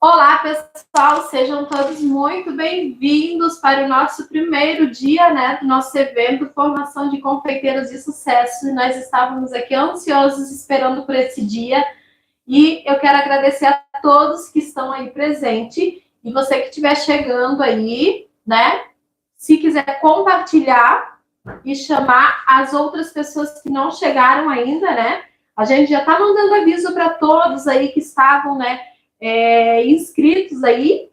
Olá, pessoal, sejam todos muito bem-vindos para o nosso primeiro dia, do nosso evento Formação de Confeiteiros de Sucesso. E nós estávamos aqui ansiosos esperando por esse dia e eu quero agradecer a todos que estão aí presentes e você que estiver chegando aí, se quiser compartilhar e chamar as outras pessoas que não chegaram ainda, a gente já está mandando aviso para todos aí que estavam, inscritos aí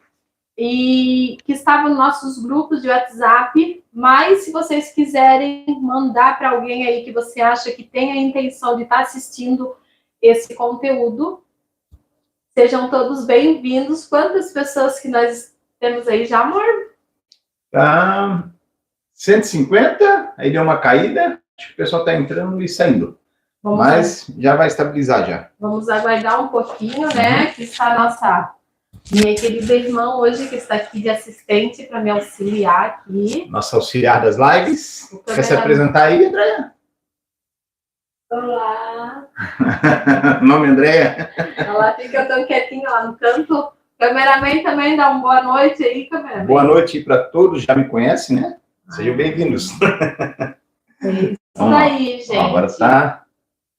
e que estavam nos nossos grupos de WhatsApp, mas se vocês quiserem mandar para alguém aí que você acha que tem a intenção de estar assistindo esse conteúdo, sejam todos bem-vindos. Quantas pessoas que nós temos aí já, amor? 150, aí deu uma caída, acho que o pessoal está entrando e saindo. Mas já vai estabilizar já. Vamos aguardar um pouquinho, que está minha querida irmã hoje, que está aqui de assistente para me auxiliar aqui. Nossa auxiliar das lives. Quer se apresentar aí, Andréia? Olá. Nome Andréia? Ela fica tão quietinha lá no canto. Cameraman também dá uma boa noite aí, cameraman. Boa noite para todos, já me conhecem, né? Sejam bem-vindos. É isso aí, gente. Agora está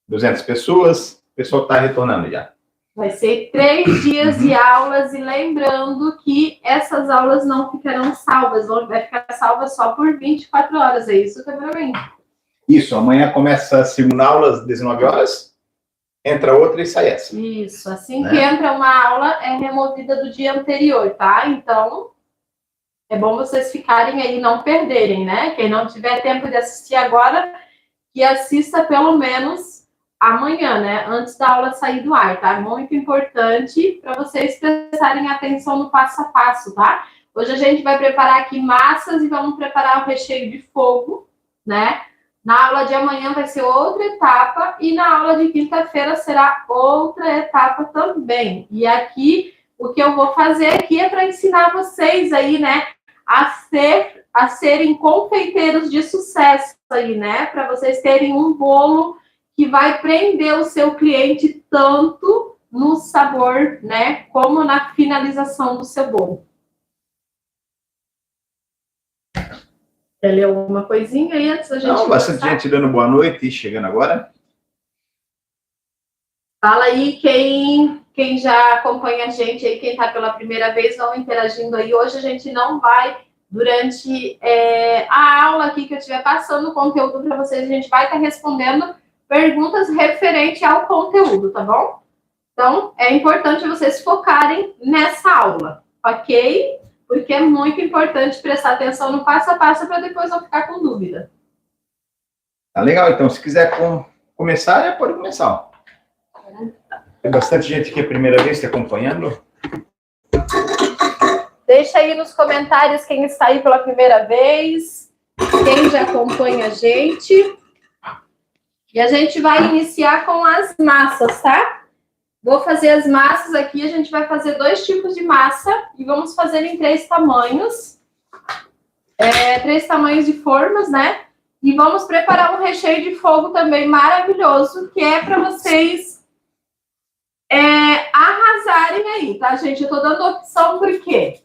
200 pessoas, o pessoal está retornando já. Vai ser 3 dias de aulas e lembrando que essas aulas não ficarão salvas, vai ficar salva só por 24 horas, é isso, cameraman? Isso, amanhã começa a segunda aula às 19 horas, entra outra e sai essa. Isso, assim que entra uma aula, é removida do dia anterior, tá? Então, é bom vocês ficarem aí e não perderem, Quem não tiver tempo de assistir agora, que assista pelo menos amanhã, antes da aula sair do ar, tá? Muito importante para vocês prestarem atenção no passo a passo, tá? Hoje a gente vai preparar aqui massas e vamos preparar o recheio de fogo, Na aula de amanhã vai ser outra etapa e na aula de quinta-feira será outra etapa também. E aqui, o que eu vou fazer aqui é para ensinar vocês aí, a serem confeiteiros de sucesso aí, para vocês terem um bolo que vai prender o seu cliente tanto no sabor, como na finalização do seu bolo. Quer ler alguma coisinha aí antes da gente começar? Bastante gente dando boa noite e chegando agora. Fala aí quem já acompanha a gente aí, quem está pela primeira vez, vão interagindo aí. Hoje a gente não vai, durante a aula aqui que eu estiver passando o conteúdo para vocês, a gente vai estar respondendo perguntas referente ao conteúdo, tá bom? Então, é importante vocês focarem nessa aula, ok? Porque é muito importante prestar atenção no passo a passo para depois não ficar com dúvida. Tá legal, então, se quiser começar, pode começar. Tem bastante gente aqui a primeira vez te acompanhando. Deixa aí nos comentários quem está aí pela primeira vez, quem já acompanha a gente. E a gente vai iniciar com as massas, tá? Vou fazer as massas aqui, a gente vai fazer 2 tipos de massa e vamos fazer em 3 tamanhos. 3 tamanhos de formas, E vamos preparar um recheio de fogo também maravilhoso, que é para vocês arrasarem aí, tá, gente? Eu tô dando opção por quê?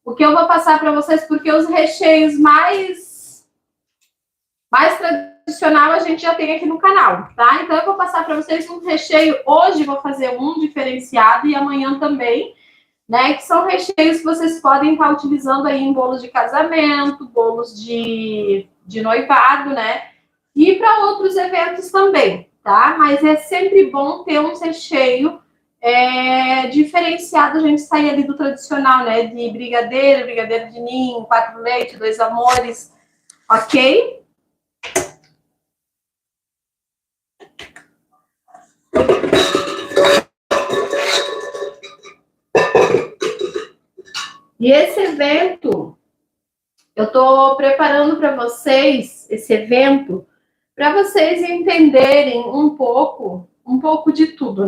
O que eu vou passar para vocês, porque os recheios mais tradicional a gente já tem aqui no canal, tá? Então eu vou passar para vocês um recheio, hoje vou fazer um diferenciado e amanhã também, que são recheios que vocês podem estar utilizando aí em bolos de casamento, bolos de noivado, e para outros eventos também, tá? Mas é sempre bom ter um recheio diferenciado, a gente sair ali do tradicional, de brigadeiro de ninho, 4 leite, 2 amores, ok? E esse evento, eu estou preparando para vocês, esse evento, para vocês entenderem um pouco de tudo,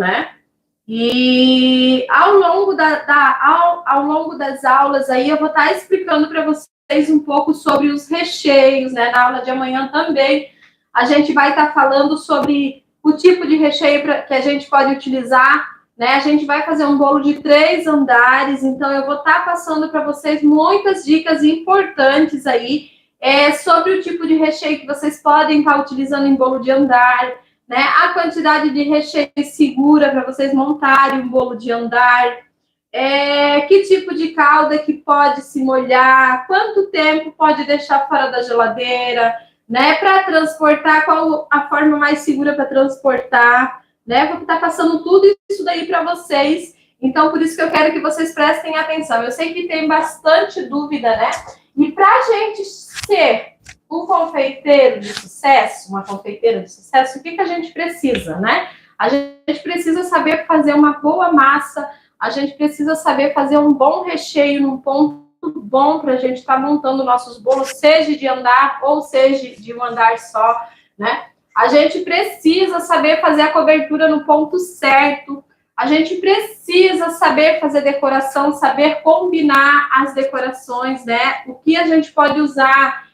E ao longo das aulas aí, eu vou estar explicando para vocês um pouco sobre os recheios, Na aula de amanhã também, a gente vai estar falando sobre o tipo de recheio que a gente pode utilizar né? A gente vai fazer um bolo de 3 andares, então eu vou estar passando para vocês muitas dicas importantes aí sobre o tipo de recheio que vocês podem estar utilizando em bolo de andar, né? A quantidade de recheio segura para vocês montarem um bolo de andar, que tipo de calda que pode se molhar, quanto tempo pode deixar fora da geladeira, né? Para transportar, qual a forma mais segura para transportar, né? Vou estar passando tudo isso daí para vocês. Então, por isso que eu quero que vocês prestem atenção. Eu sei que tem bastante dúvida, né? E para a gente ser um confeiteiro de sucesso, uma confeiteira de sucesso, o que a gente precisa, né? A gente precisa saber fazer uma boa massa, a gente precisa saber fazer um bom recheio num ponto bom para a gente estar montando nossos bolos, seja de andar ou seja de um andar só, né? A gente precisa saber fazer a cobertura no ponto certo, a gente precisa saber fazer decoração, saber combinar as decorações, né? O que a gente pode usar,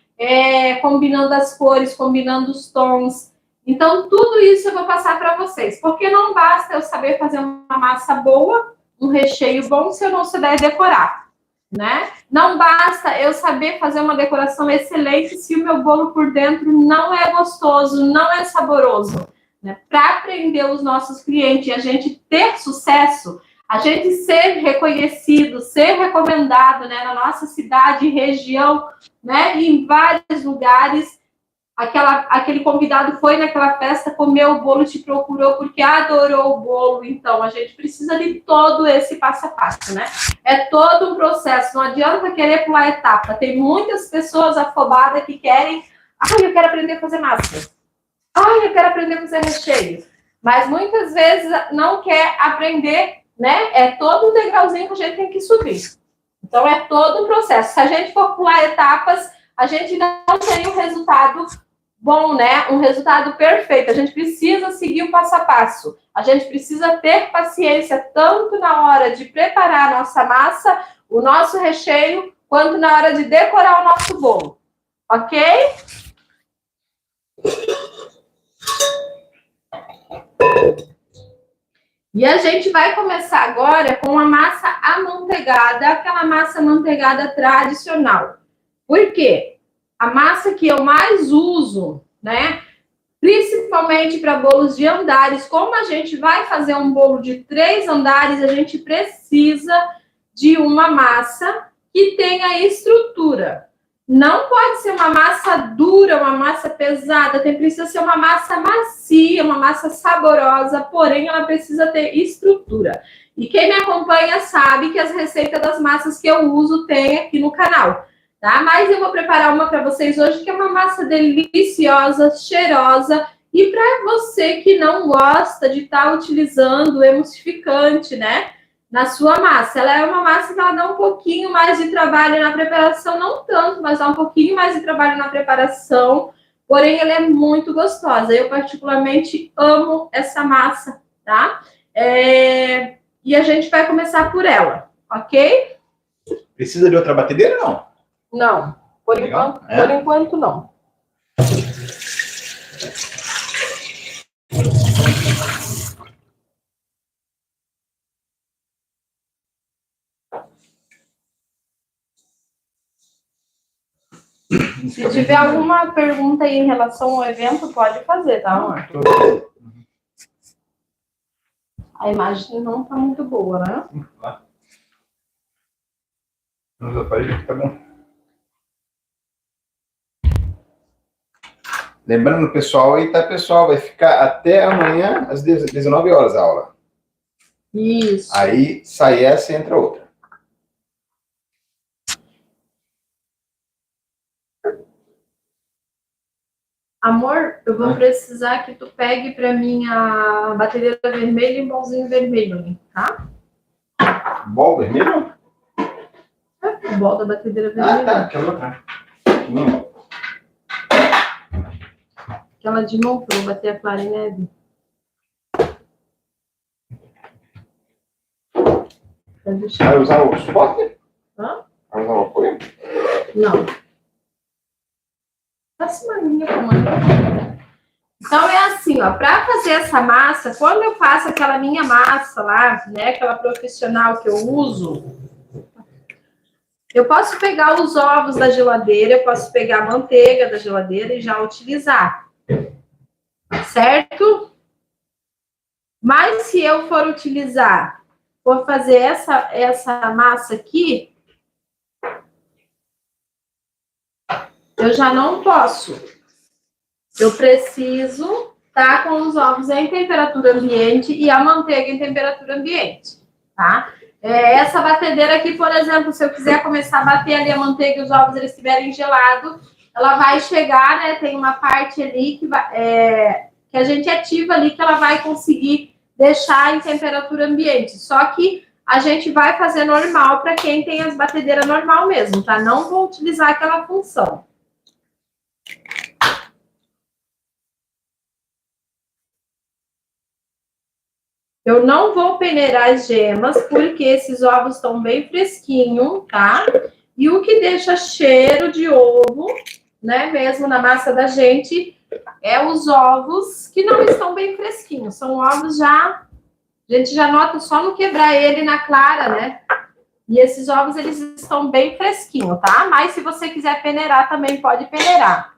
combinando as cores, combinando os tons. Então, tudo isso eu vou passar para vocês, porque não basta eu saber fazer uma massa boa, um recheio bom, se eu não souber decorar, né? Não basta eu saber fazer uma decoração excelente se o meu bolo por dentro não é gostoso, não é saboroso, né? Para aprender os nossos clientes e a gente ter sucesso, a gente ser reconhecido, ser recomendado, né, na nossa cidade, região, né, e em vários lugares. Aquele convidado foi naquela festa, comeu o bolo, te procurou porque adorou o bolo. Então, a gente precisa de todo esse passo a passo, né? É todo um processo, não adianta querer pular etapa. Tem muitas pessoas afobadas que querem, eu quero aprender a fazer massa. Eu quero aprender a fazer recheio. Mas muitas vezes não quer aprender, né? É todo um degrauzinho que a gente tem que subir. Então, é todo um processo. Se a gente for pular etapas, a gente não tem um resultado bom, né? Um resultado perfeito. A gente precisa seguir o passo a passo. A gente precisa ter paciência tanto na hora de preparar a nossa massa, o nosso recheio, quanto na hora de decorar o nosso bolo. Ok? E a gente vai começar agora com a massa amanteigada, aquela massa amanteigada tradicional. Por quê? A massa que eu mais uso, né? Principalmente para bolos de andares. Como a gente vai fazer um bolo de 3 andares, a gente precisa de uma massa que tenha estrutura. Não pode ser uma massa dura, uma massa pesada, precisa ser uma massa macia, uma massa saborosa, porém ela precisa ter estrutura. E quem me acompanha sabe que as receitas das massas que eu uso tem aqui no canal, tá? Mas eu vou preparar uma para vocês hoje que é uma massa deliciosa, cheirosa, e para você que não gosta de estar utilizando emulsificante, né, na sua massa. Ela é uma massa que ela dá um pouquinho mais de trabalho na preparação, não tanto, mas dá um pouquinho mais de trabalho na preparação, porém ela é muito gostosa. Eu particularmente amo essa massa, tá? E a gente vai começar por ela, ok? Precisa de outra batedeira, não? Não, por enquanto não. Se tiver alguma pergunta aí em relação ao evento, pode fazer, tá, amor? A imagem não tá muito boa, né? Nos aparelhos tá bom. Lembrando, pessoal, aí tá, pessoal, vai ficar até amanhã às 19 horas a aula. Isso. Aí sai essa e entra outra. Amor, eu vou precisar que tu pegue para mim a batedeira vermelha e um bolzinho vermelho, tá? Bol vermelho? O bol da batedeira vermelha. Tá, que é outra. Aquela de novo, pra eu bater a clara em neve. Vai usar o suporte? Hã? Vai usar o apoio? Não. Passa uma linha, comando. Então é assim. assim, ó, para fazer essa massa, quando eu faço aquela minha massa lá, né, aquela profissional que eu uso, eu posso pegar os ovos da geladeira, eu posso pegar a manteiga da geladeira e já utilizar, certo? Mas se eu for utilizar, for fazer essa massa aqui, eu já não posso. Eu preciso estar com os ovos em temperatura ambiente e a manteiga em temperatura ambiente, tá? Essa batedeira aqui, por exemplo, se eu quiser começar a bater ali a manteiga e os ovos eles estiverem gelados, ela vai chegar, né? Tem uma parte ali que a gente ativa ali que ela vai conseguir deixar em temperatura ambiente. Só que a gente vai fazer normal para quem tem as batedeiras normal mesmo, tá? Não vou utilizar aquela função. Eu não vou peneirar as gemas, porque esses ovos estão bem fresquinhos, tá? E o que deixa cheiro de ovo, né, mesmo na massa da gente, é os ovos que não estão bem fresquinhos. São ovos já... A gente já nota só no quebrar ele na clara, né? E esses ovos, eles estão bem fresquinhos, tá? Mas se você quiser peneirar, também pode peneirar.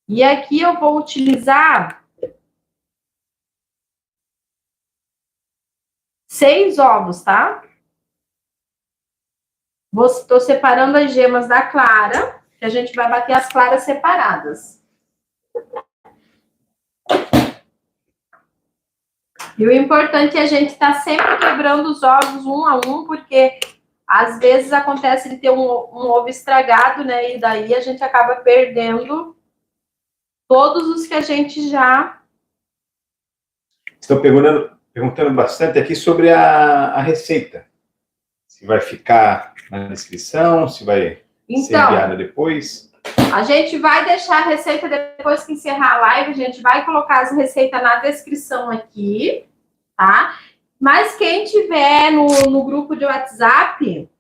E aqui eu vou utilizar 6 ovos, tá? Estou separando as gemas da clara, que a gente vai bater as claras separadas. E o importante é a gente estar sempre quebrando os ovos um a um, porque às vezes acontece de ter um ovo estragado, né? E daí a gente acaba perdendo todos os que a gente já... Estou perguntando bastante aqui sobre a receita. Se vai ficar na descrição, se vai ser enviada depois. A gente vai deixar a receita depois que encerrar a live, a gente vai colocar as receitas na descrição aqui, tá? Mas quem tiver no grupo de WhatsApp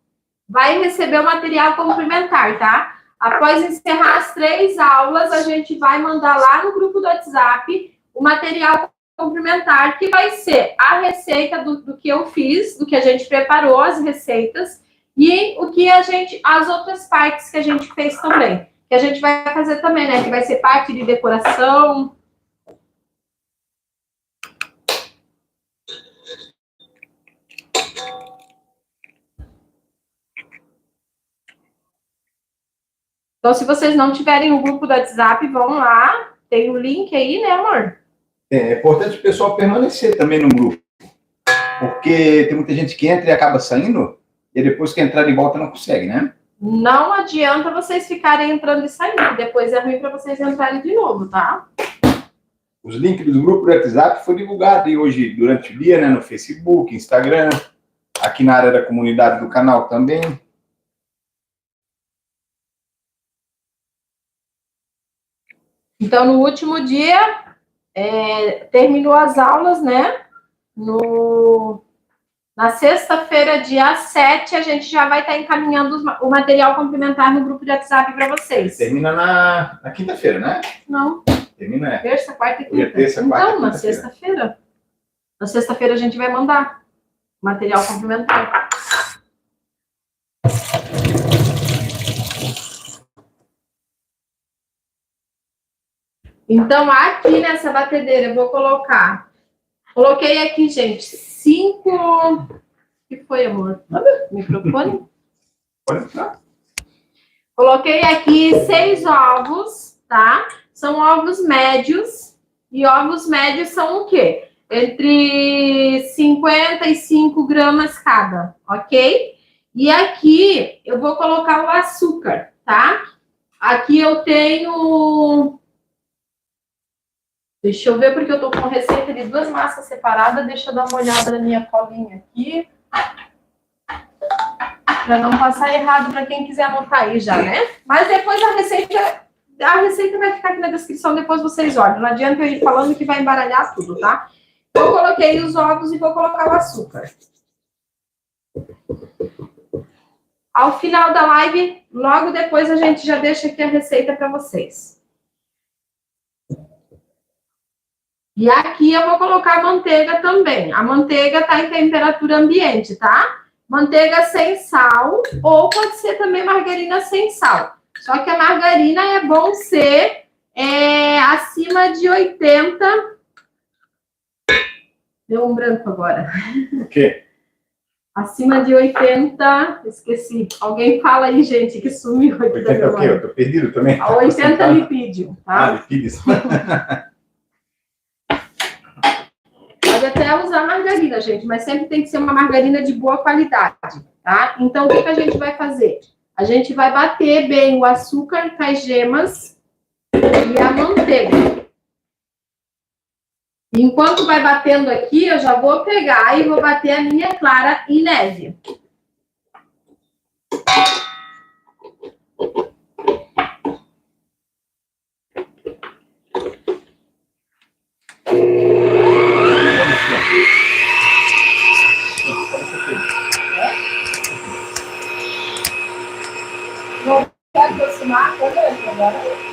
vai receber o material complementar, tá? Após encerrar as 3 aulas, a gente vai mandar lá no grupo do WhatsApp o material complementar, que vai ser a receita do que eu fiz, do que a gente preparou, as receitas, e o que as outras partes que a gente fez também. Que a gente vai fazer também, né? Que vai ser parte de decoração. Então, se vocês não tiverem o grupo do WhatsApp, vão lá. Tem o link aí, né, amor? É importante o pessoal permanecer também no grupo. Porque tem muita gente que entra e acaba saindo, e depois que entrar de volta não consegue, né? Não adianta vocês ficarem entrando e saindo. Depois é ruim para vocês entrarem de novo, tá? Os links do grupo do WhatsApp foram divulgados hoje durante o dia, né? No Facebook, Instagram, aqui na área da comunidade do canal também. Então, no último dia, terminou as aulas, né? Na sexta-feira, dia 7, a gente já vai estar encaminhando o material complementar no grupo de WhatsApp para vocês. Termina na quinta-feira, né? Não. Termina terça, quarta e quinta. Terça, quarta, então, na sexta-feira. Na sexta-feira a gente vai mandar material complementar. Então, aqui nessa batedeira, eu vou colocar... Coloquei aqui, gente, 5... O que foi, amor? Microfone? Pode ficar. Coloquei aqui 6 ovos, tá? São ovos médios. E ovos médios são o quê? Entre 55 gramas cada, ok? E aqui eu vou colocar o açúcar, tá? Aqui eu tenho... Deixa eu ver, porque eu tô com receita de 2 massas separadas. Deixa eu dar uma olhada na minha colinha aqui. Para não passar errado para quem quiser anotar aí já, né? Mas depois a receita vai ficar aqui na descrição, depois vocês olham. Não adianta eu ir falando que vai embaralhar tudo, tá? Eu coloquei os ovos e vou colocar o açúcar. Ao final da live, logo depois a gente já deixa aqui a receita para vocês. E aqui eu vou colocar a manteiga também. A manteiga está em temperatura ambiente, tá? Manteiga sem sal, ou pode ser também margarina sem sal. Só que a margarina é bom ser acima de 80. Deu um branco agora. O quê? Acima de 80, esqueci. Alguém fala aí, gente, que sumiu aqui 80 da o quê? Eu tô perdido também. A 80 lipídio, tá? Lipídios. Pode até usar margarina, gente, mas sempre tem que ser uma margarina de boa qualidade, tá? Então, o que a gente vai fazer? A gente vai bater bem o açúcar com as gemas e a manteiga. Enquanto vai batendo aqui, eu já vou pegar e vou bater a minha clara em neve. Não quer aproximar a câmera agora?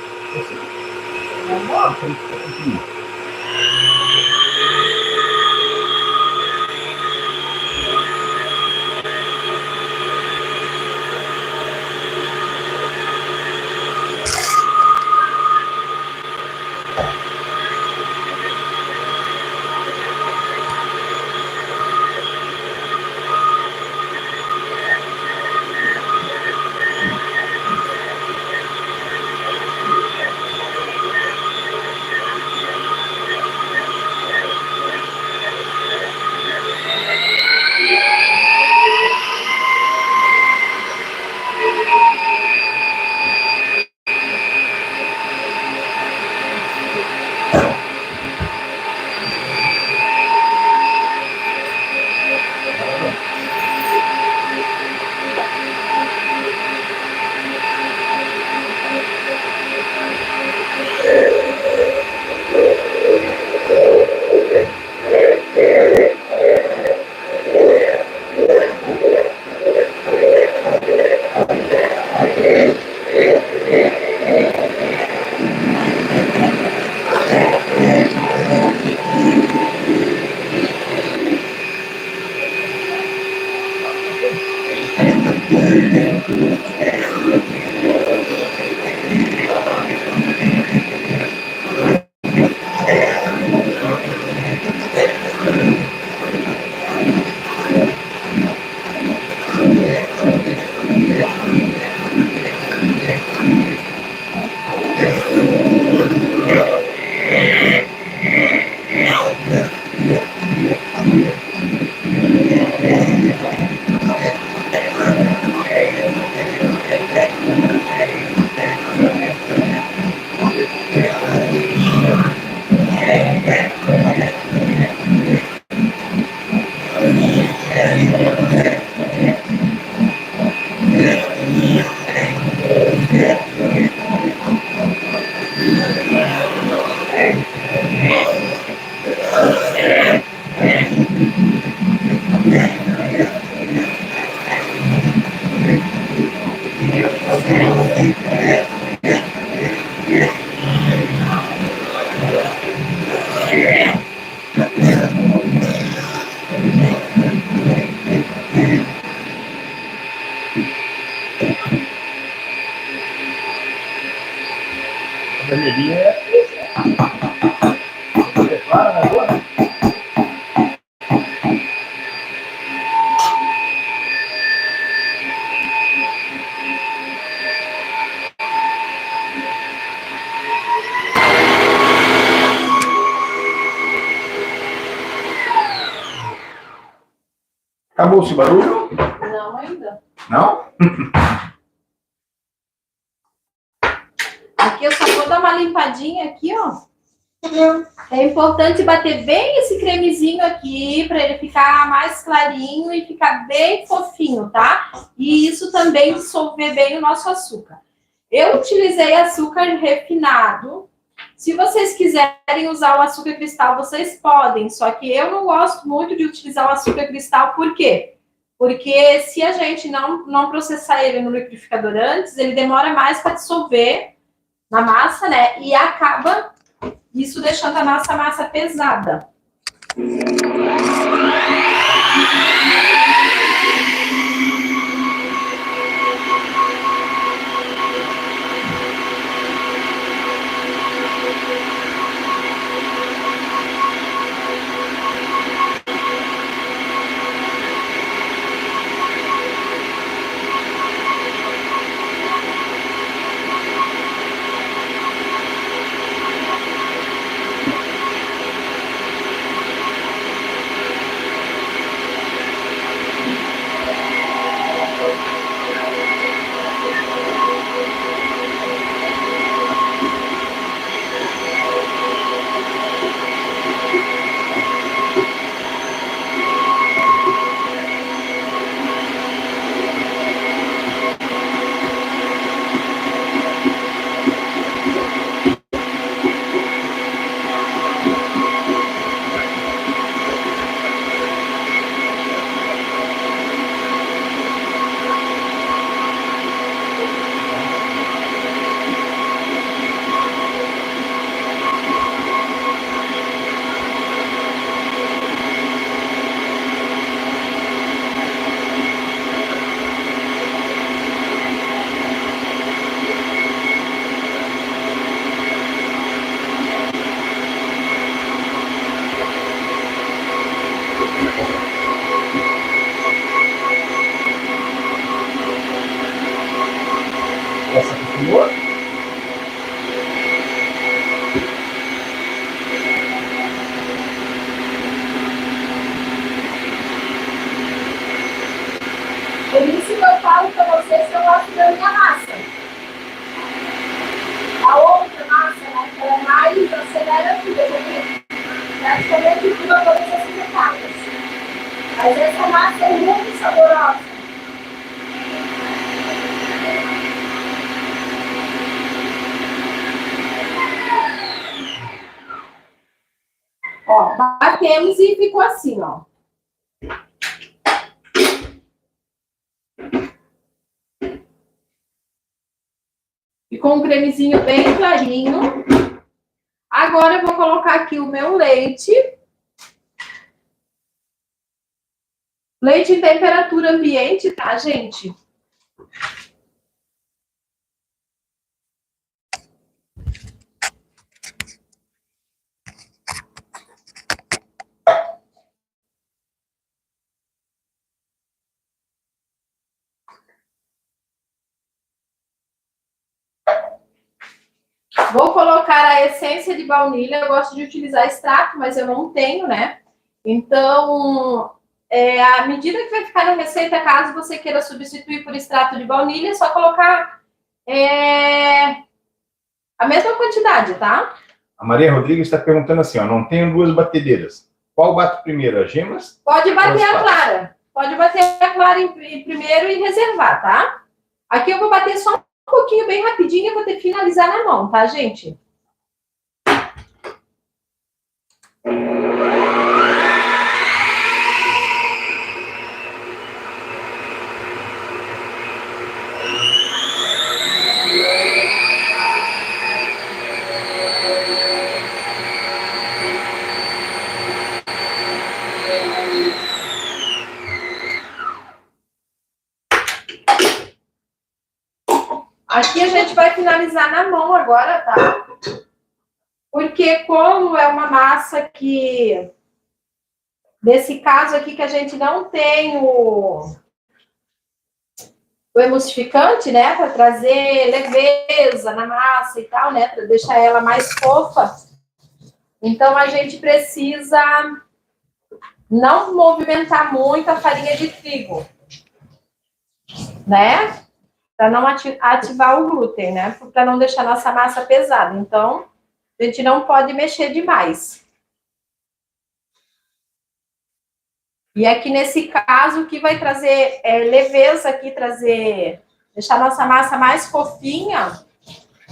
Acabou esse barulho? Não, ainda. Não? Aqui eu só vou dar uma limpadinha aqui, ó. É importante bater bem esse cremezinho aqui para ele ficar mais clarinho e ficar bem fofinho, tá? E isso também dissolver bem o nosso açúcar. Eu utilizei açúcar refinado. Se vocês quiserem usar o açúcar cristal, vocês podem. Só que eu não gosto muito de utilizar o açúcar cristal. Por quê? Porque se a gente não processar ele no liquidificador antes, ele demora mais para dissolver na massa, né? E acaba Isso deixando a nossa massa pesada. Essa continua? Por isso que eu falo para vocês que eu gosto da minha massa. A outra massa, né, que ela é mais acelera tudo, porque praticamente tudo a todas as etapas. Mas essa massa é muito saborosa. Ó, batemos e ficou assim, ó. Ficou um cremezinho bem clarinho. Agora eu vou colocar aqui o meu leite. Leite em temperatura ambiente, tá, gente? Vou colocar a essência de baunilha. Eu gosto de utilizar extrato, mas eu não tenho, né? Então, à medida que vai ficar na receita, caso você queira substituir por extrato de baunilha, é só colocar a mesma quantidade, tá? A Maria Rodrigues está perguntando assim, ó, não tenho duas batedeiras. Qual bato primeiro, as gemas? Pode bater a clara. Pode bater a clara primeiro e reservar, tá? Aqui eu vou bater só um pouquinho, bem rapidinho, eu vou ter que finalizar na mão, tá, gente? Aqui a gente vai finalizar na mão agora, tá? Porque como é uma massa que... Nesse caso aqui que a gente não tem o emulsificante, né? Para trazer leveza na massa e tal, né? Para deixar ela mais fofa. Então, a gente precisa não movimentar muito a farinha de trigo, né? Para não ativar o glúten, né? Para não deixar nossa massa pesada. Então, a gente não pode mexer demais. E aqui, nesse caso, o que vai trazer leveza aqui, deixar nossa massa mais fofinha,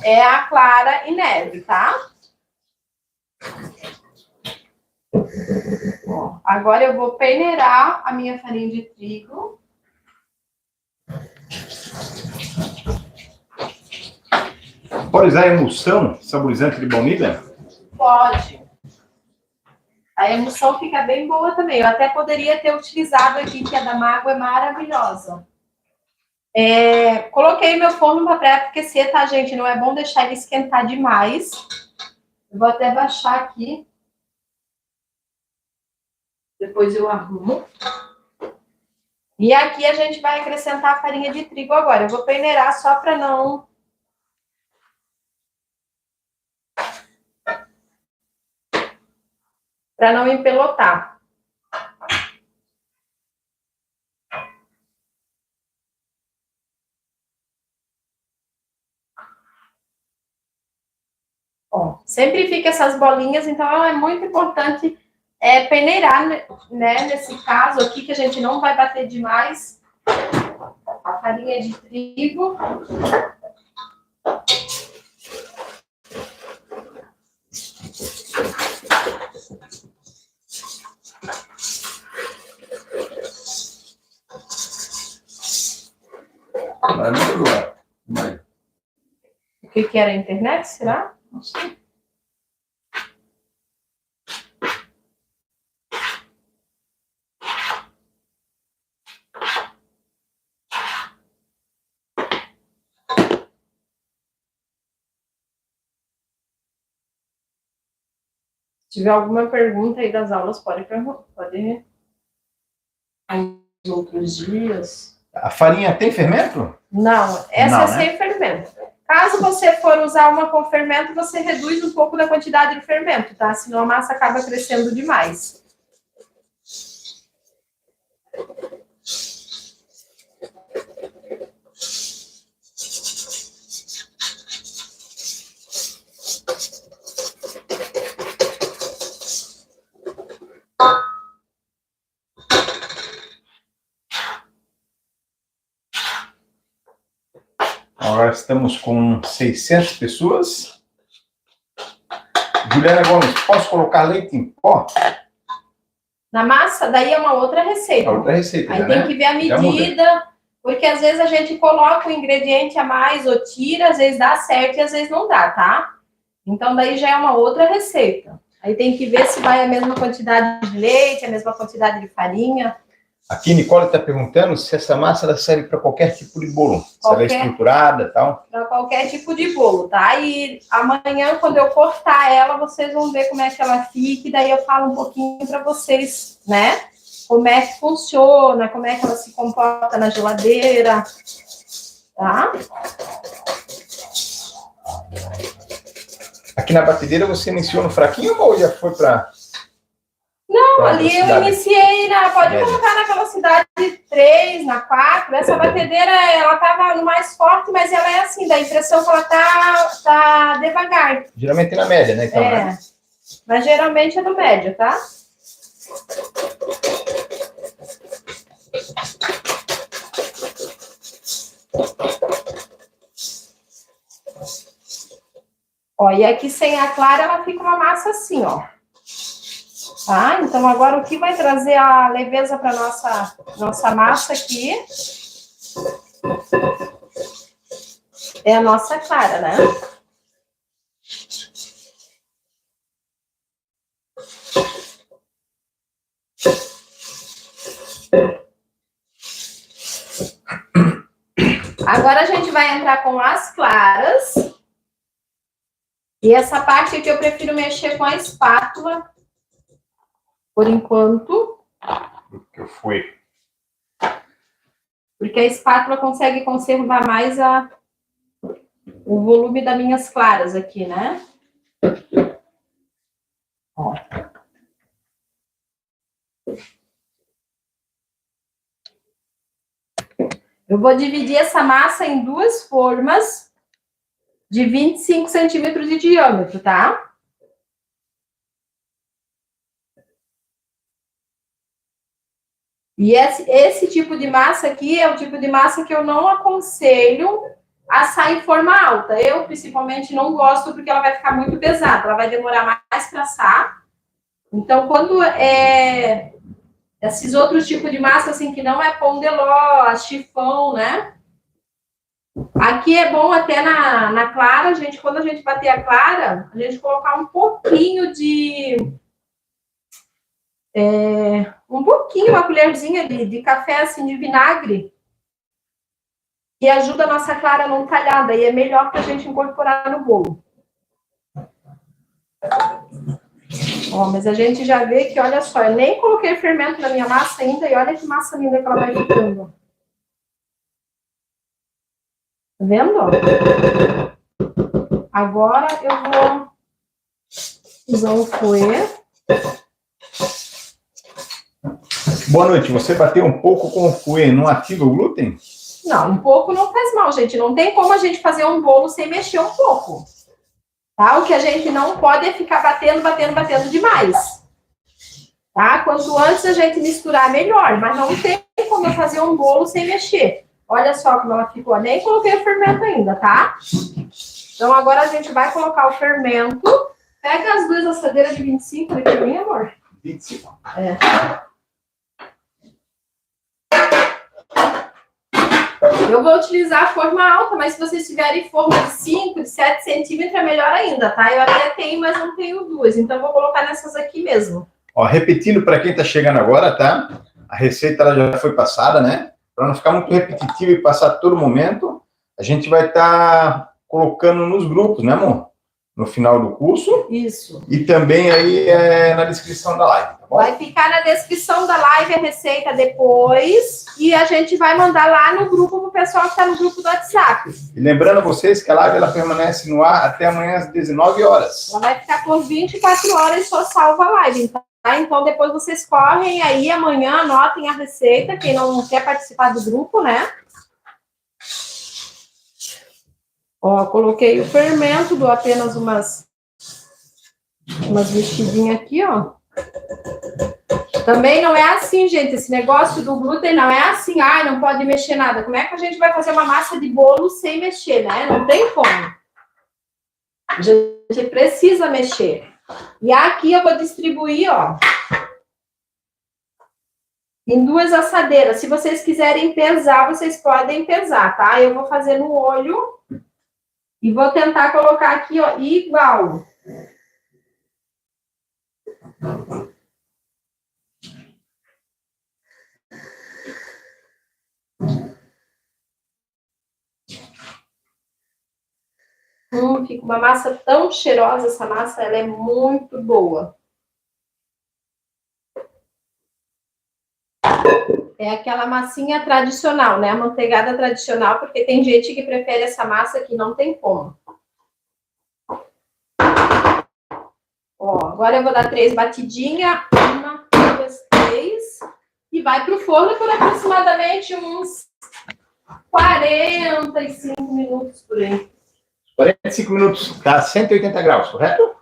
é a clara e neve, tá? Ó, agora eu vou peneirar a minha farinha de trigo. Pode usar emulsão saborizante de baunilha? pode. A emulsão fica bem boa também. Eu até poderia ter utilizado aqui, que a da Mágoa é maravilhosa. Coloquei meu forno para pré-aquecer, tá, gente? Não é bom deixar ele esquentar demais. Eu vou até baixar aqui. Depois eu arrumo. E aqui a gente vai acrescentar a farinha de trigo agora. Eu vou peneirar só para não empelotar. Ó, sempre fica essas bolinhas, então é muito importante peneirar, né? Nesse caso aqui, que a gente não vai bater demais a farinha de trigo. O que era a internet, será? Não sei. Se tiver alguma pergunta aí das aulas, pode perguntar. Pode nos outros dias. A farinha tem fermento? Não, essa não, sem fermento. Caso você for usar uma com fermento, você reduz um pouco da quantidade de fermento, tá? Senão a massa acaba crescendo demais. Agora estamos com 600 pessoas. Juliana Gomes, posso colocar leite em pó? Na massa, daí é uma outra receita. Outra receita. Aí tem que ver a medida, porque às vezes a gente coloca o ingrediente a mais ou tira, às vezes dá certo e às vezes não dá, tá? Então daí já é uma outra receita. Aí tem que ver se vai a mesma quantidade de leite, a mesma quantidade de farinha. Aqui, Nicole está perguntando se essa massa ela serve para qualquer tipo de bolo. Se ela é estruturada e tal. Para qualquer tipo de bolo, tá? E amanhã, quando eu cortar ela, vocês vão ver como é que ela fica. E daí eu falo um pouquinho para vocês, né? Como é que funciona, como é que ela se comporta na geladeira, tá? Aqui na batedeira você iniciou no fraquinho ou já foi para... Não, ali eu iniciei pode colocar na velocidade 3, na 4. Essa batedeira, ela tava no mais forte, mas ela é assim, dá a impressão que ela tá devagar. Geralmente na média, né? Então, né? Mas geralmente é no médio, tá? Ó, e aqui sem a clara, ela fica uma massa assim, ó. Tá? Então, agora o que vai trazer a leveza para nossa massa aqui é a nossa clara, né? Agora a gente vai entrar com as claras. E essa parte aqui eu prefiro mexer com a espátula. Por enquanto. Que foi. Porque a espátula consegue conservar mais o volume das minhas claras aqui, né? Ó. Eu vou dividir essa massa em duas formas de 25 centímetros de diâmetro, tá? E esse tipo de massa aqui é o tipo de massa que eu não aconselho assar em forma alta. Eu, principalmente, não gosto porque ela vai ficar muito pesada. Ela vai demorar mais para assar. Então, quando esses outros tipos de massa, assim, que não é pão de ló, chiffon, né? Aqui é bom até na clara, quando a gente bater a clara, a gente colocar um pouquinho uma colherzinha de café, assim, de vinagre, que ajuda a nossa clara a não talhar, daí é melhor para a gente incorporar no bolo. Ó, mas a gente já vê que, olha só, eu nem coloquei fermento na minha massa ainda, e olha que massa linda que ela vai ficando. Tá vendo? Agora eu vou usar o fouet. Boa noite. Você bateu um pouco com o fouet, não ativa o glúten? Não, um pouco não faz mal, gente. Não tem como a gente fazer um bolo sem mexer um pouco. Tá? O que a gente não pode é ficar batendo demais. Tá? Quanto antes a gente misturar, melhor. Mas não tem como eu fazer um bolo sem mexer. Olha só como ela ficou. Nem coloquei o fermento ainda, tá? Então, agora a gente vai colocar o fermento. Pega as duas assadeiras de 25 ali pra mim, amor. 25. Eu vou utilizar a forma alta, mas se vocês tiverem forma de 5, de 7 centímetros, é melhor ainda, tá? Eu até tenho, mas não tenho duas. Então, eu vou colocar nessas aqui mesmo. Ó, repetindo para quem tá chegando agora, tá? A receita ela já foi passada, né? Para não ficar muito repetitivo e passar todo momento, a gente vai estar colocando nos grupos, né, amor? No final do curso. Isso. E também aí na descrição da live, tá bom? Vai ficar na descrição da live a receita depois. E a gente vai mandar lá no grupo pro pessoal que está no grupo do WhatsApp. E lembrando a vocês que a live ela permanece no ar até amanhã às 19 horas. Ela vai ficar por 24 horas e só salva a live, tá? Então, depois vocês correm aí, amanhã anotem a receita, quem não quer participar do grupo, né? Ó, coloquei o fermento, dou apenas umas mexidinhas aqui, ó. Também não é assim, gente, esse negócio do glúten não é assim, não pode mexer nada. Como é que a gente vai fazer uma massa de bolo sem mexer, né? Não tem como. A gente precisa mexer. E aqui eu vou distribuir, ó, em duas assadeiras. Se vocês quiserem pesar, vocês podem pesar, tá? Eu vou fazer no olho e vou tentar colocar aqui, ó, igual. Fica uma massa tão cheirosa, essa massa, ela é muito boa. É aquela massinha tradicional, né? A manteigada tradicional, porque tem gente que prefere essa massa que não tem como. Ó, agora eu vou dar 3 batidinhas. 1, 2, 3. E vai pro forno por aproximadamente uns 45 minutos por aí. 45 minutos, tá? 180 graus, correto?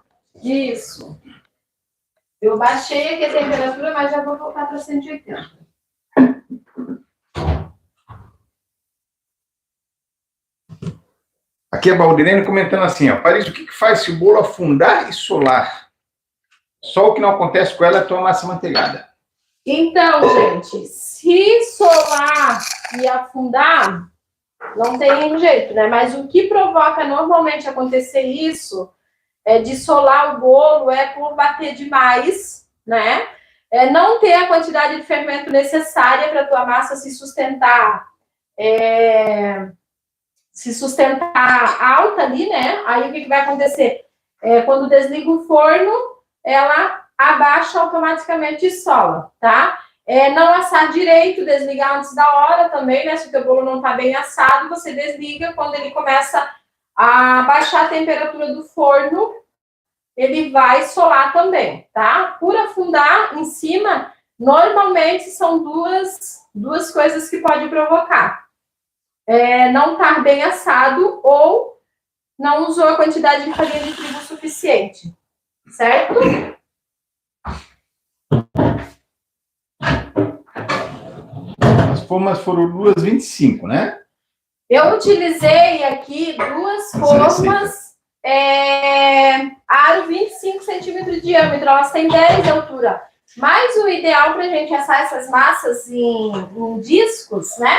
Isso. Eu baixei aqui a temperatura, mas já vou voltar para 180. Aqui é a Baldirene comentando assim, ó. Paris, o que faz se o bolo afundar e solar? Só o que não acontece com ela é a tua massa manteigada. Então, gente, se solar e afundar, não tem jeito, né? Mas o que provoca normalmente acontecer isso é de solar o bolo, é por bater demais, né? É não ter a quantidade de fermento necessária para a tua massa se sustentar alta ali, né? Aí o que vai acontecer? Quando desliga o forno, ela abaixa automaticamente e sola, tá? Não assar direito, desligar antes da hora também, né? Se o teu bolo não tá bem assado, você desliga. Quando ele começa a baixar a temperatura do forno, ele vai solar também, tá? Por afundar em cima, normalmente são duas coisas que pode provocar. Não estar bem assado ou não usou a quantidade de farinha de trigo suficiente, certo? As formas foram 2,25, né? Eu utilizei aqui 2 formas aro 25 centímetros de diâmetro, elas têm 10 de altura. Mas o ideal para a gente assar essas massas em discos, né?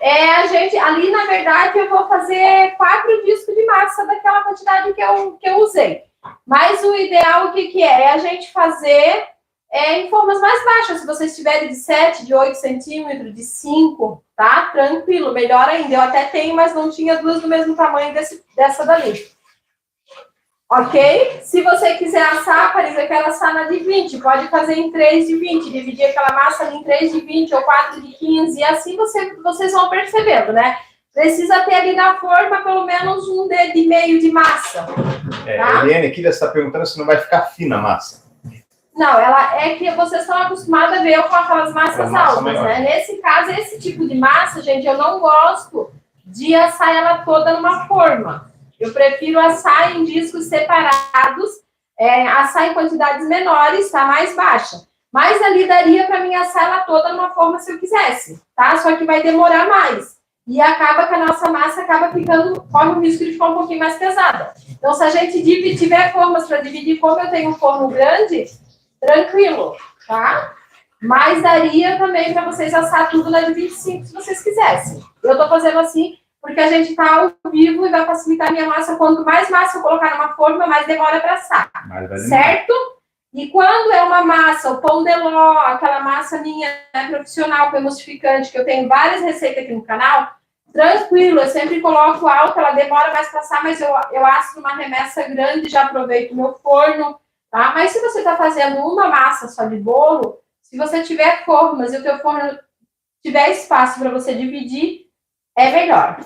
É a gente, ali na verdade, eu vou fazer 4 discos de massa daquela quantidade que eu usei. Mas o ideal, o que é? É a gente fazer em formas mais baixas. Se vocês tiverem de 7, de 8 centímetros, de 5, tá? Tranquilo, melhor ainda. Eu até tenho, mas não tinha duas do mesmo tamanho dessa dali. Ok? Se você quiser assar, Paris, eu quero assar na de 20. Pode fazer em 3 de 20. Dividir aquela massa ali em 3 de 20 ou 4 de 15. E assim vocês vão percebendo, né? Precisa ter ali na forma pelo menos um dedo e meio de massa. Tá? Eliane aqui está perguntando se não vai ficar fina a massa. Não, ela é que vocês estão acostumados a ver eu com aquelas massas altas, né? Nesse caso, esse tipo de massa, gente, eu não gosto de assar ela toda numa forma. Eu prefiro assar em discos separados, assar em quantidades menores, tá? Mais baixa. Mas ali daria para mim assar ela toda numa forma se eu quisesse, tá? Só que vai demorar mais. E acaba que a nossa massa acaba ficando, corre o risco de ficar um pouquinho mais pesada. Então, se a gente tiver formas para dividir, como eu tenho um forno grande, tranquilo, tá? Mas daria também para vocês assar tudo na de 25, se vocês quisessem. Eu tô fazendo assim, porque a gente tá ao vivo e vai facilitar a minha massa. Quanto mais massa eu colocar numa forma, mais demora para assar. Certo? E quando é uma massa, o pão de ló, aquela massa minha profissional com emulsificante, que eu tenho várias receitas aqui no canal, tranquilo, eu sempre coloco alto, ela demora mais para assar, mas eu asso numa remessa grande, já aproveito o meu forno, tá? Mas se você está fazendo uma massa só de bolo, se você tiver formas e o teu forno tiver espaço para você dividir, é melhor.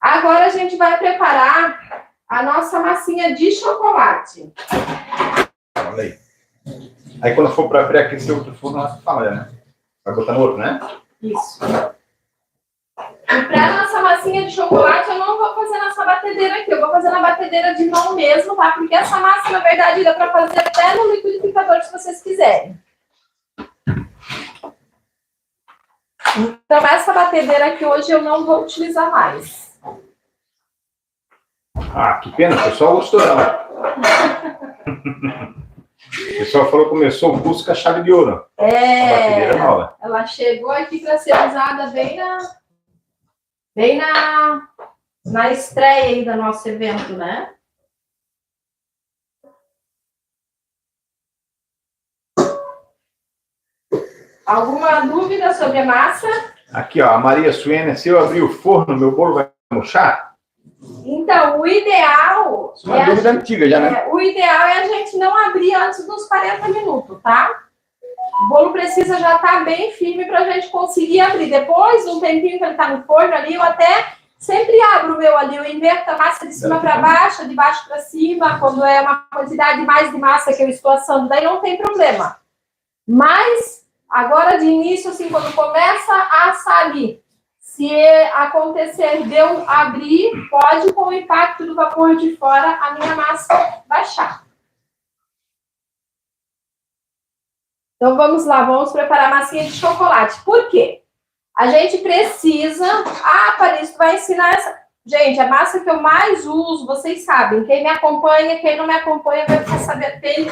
Agora a gente vai preparar a nossa massinha de chocolate. Olha aí. Aí quando for para pré-aquecer outro forno, ela fala, né? Vai botar no outro, né? Isso. E para nossa massinha de chocolate, eu não vou fazer nessa batedeira aqui. Eu vou fazer na batedeira de mão mesmo, tá? Porque essa massa, na verdade, dá para fazer até no liquidificador, se vocês quiserem. Então, essa batedeira aqui hoje eu não vou utilizar mais. Ah, que pena, o pessoal gostou dela. O pessoal falou que começou o curso com a chave de ouro. A batedeira nova. Ela chegou aqui para ser usada bem na estreia aí do nosso evento, né? Alguma dúvida sobre a massa? Aqui, ó, a Maria Suena, se eu abrir o forno, meu bolo vai murchar? Então, o ideal... Isso é uma dúvida antiga já, né? O ideal é a gente não abrir antes dos 40 minutos, tá? O bolo precisa já estar bem firme para a gente conseguir abrir. Depois, um tempinho que ele está no forno ali, eu até sempre abro o meu ali. Eu inverto a massa de cima para baixo, de baixo para cima. Quando é uma quantidade mais de massa que eu estou assando, daí não tem problema. Mas, agora de início, assim, quando começa a assar ali, se acontecer de eu abrir, pode, com o impacto do vapor de fora, a minha massa baixar. Então, vamos lá, vamos preparar a massinha de chocolate. Por quê? A gente precisa... Ah, Paris, tu vai ensinar essa... Gente, a massa que eu mais uso, vocês sabem. Quem me acompanha, quem não me acompanha vai ficar sabendo. Quem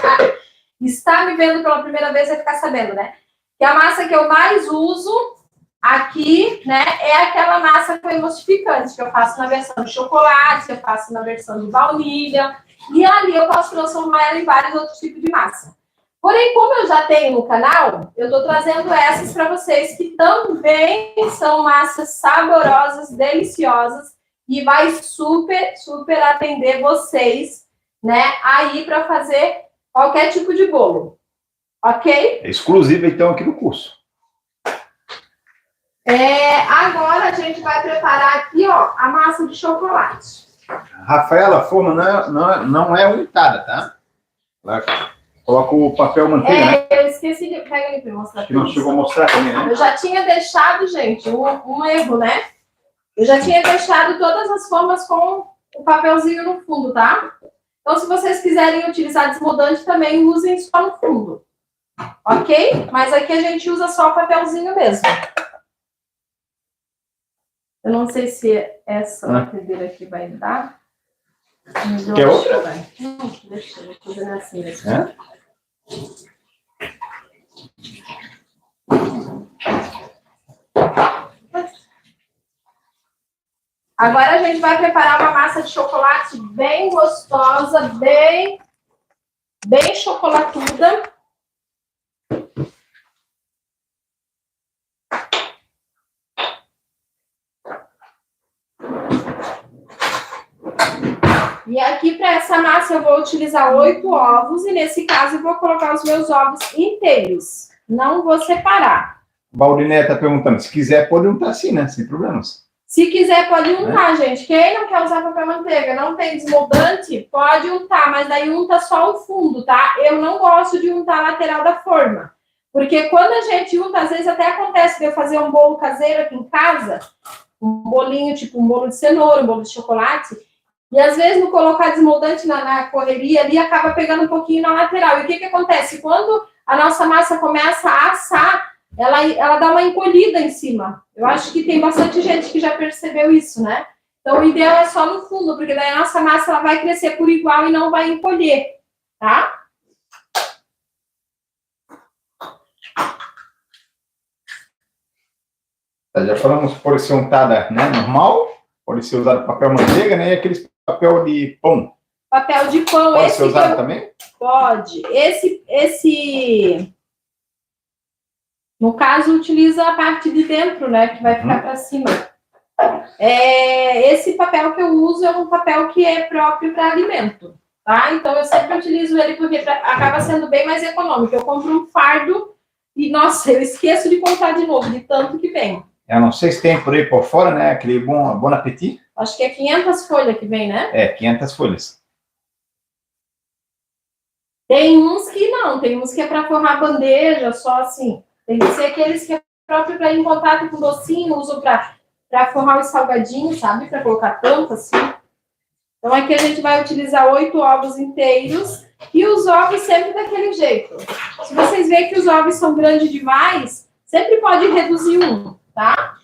está me vendo pela primeira vez vai ficar sabendo, né? Que a massa que eu mais uso aqui, né, é aquela massa com emulsificante, que eu faço na versão de chocolate, que eu faço na versão de baunilha. E ali eu posso transformar ela em vários outros tipos de massa. Porém, como eu já tenho no canal, eu estou trazendo essas para vocês, que também são massas saborosas, deliciosas, e vai super, super atender vocês, né, aí para fazer qualquer tipo de bolo. Ok? É exclusiva, então, aqui no curso. Agora a gente vai preparar aqui, ó, a massa de chocolate. Rafaela, a forma não é untada, tá? Ela coloca o papel manteiga, né? Eu esqueci de... Pega ali para mostrar. Que não chegou a mostrar também, né? Eu já tinha deixado, gente, um erro, né? Eu já tinha deixado todas as formas com o papelzinho no fundo, tá? Então, se vocês quiserem utilizar desmodante, também usem só no fundo. Ok? Mas aqui a gente usa só o papelzinho mesmo. Eu não sei se essa batedeira aqui vai dar. Quer outra? Deixa eu fazer assim. Agora a gente vai preparar uma massa de chocolate bem gostosa, bem chocolatuda. E aqui, para essa massa, eu vou utilizar 8 ovos. E nesse caso, eu vou colocar os meus ovos inteiros. Não vou separar. Valdinéia está perguntando, se quiser, pode untar assim, né? Sem problemas. Se quiser, pode untar, gente. Quem não quer usar papel manteiga, não tem desmoldante, pode untar. Mas daí unta só o fundo, tá? Eu não gosto de untar a lateral da forma. Porque quando a gente unta, às vezes até acontece de eu fazer um bolo caseiro aqui em casa. Um bolinho, tipo um bolo de cenoura, um bolo de chocolate. E às vezes, no colocar desmoldante na correria ali, acaba pegando um pouquinho na lateral. E o que acontece? Quando a nossa massa começa a assar, ela dá uma encolhida em cima. Eu acho que tem bastante gente que já percebeu isso, né? Então, o ideal é só no fundo, porque daí a nossa massa ela vai crescer por igual e não vai encolher, tá? Já falamos que pode ser untada, né, normal, pode ser usado papel manteiga, né, e aqueles papel de pão. Papel de pão. Pode ser usado também? Pode. No caso, utiliza a parte de dentro, né, que vai ficar para cima. Esse papel que eu uso é um papel que é próprio para alimento, tá? Então, eu sempre utilizo ele porque acaba sendo bem mais econômico. Eu compro um fardo e, nossa, eu esqueço de contar de novo, de tanto que vem. Eu não sei se tem por aí por fora, né, aquele Bon Appetit. Acho que é 500 folhas que vem, né? 500 folhas. Tem uns que não, tem uns que é para forrar bandeja, só assim. Tem que ser aqueles que é próprio para ir em contato com docinho, uso para forrar os salgadinhos, sabe? Para colocar tampa, assim. Então, aqui a gente vai utilizar 8 ovos inteiros. E os ovos sempre daquele jeito. Se vocês verem que os ovos são grandes demais, sempre pode reduzir um, tá?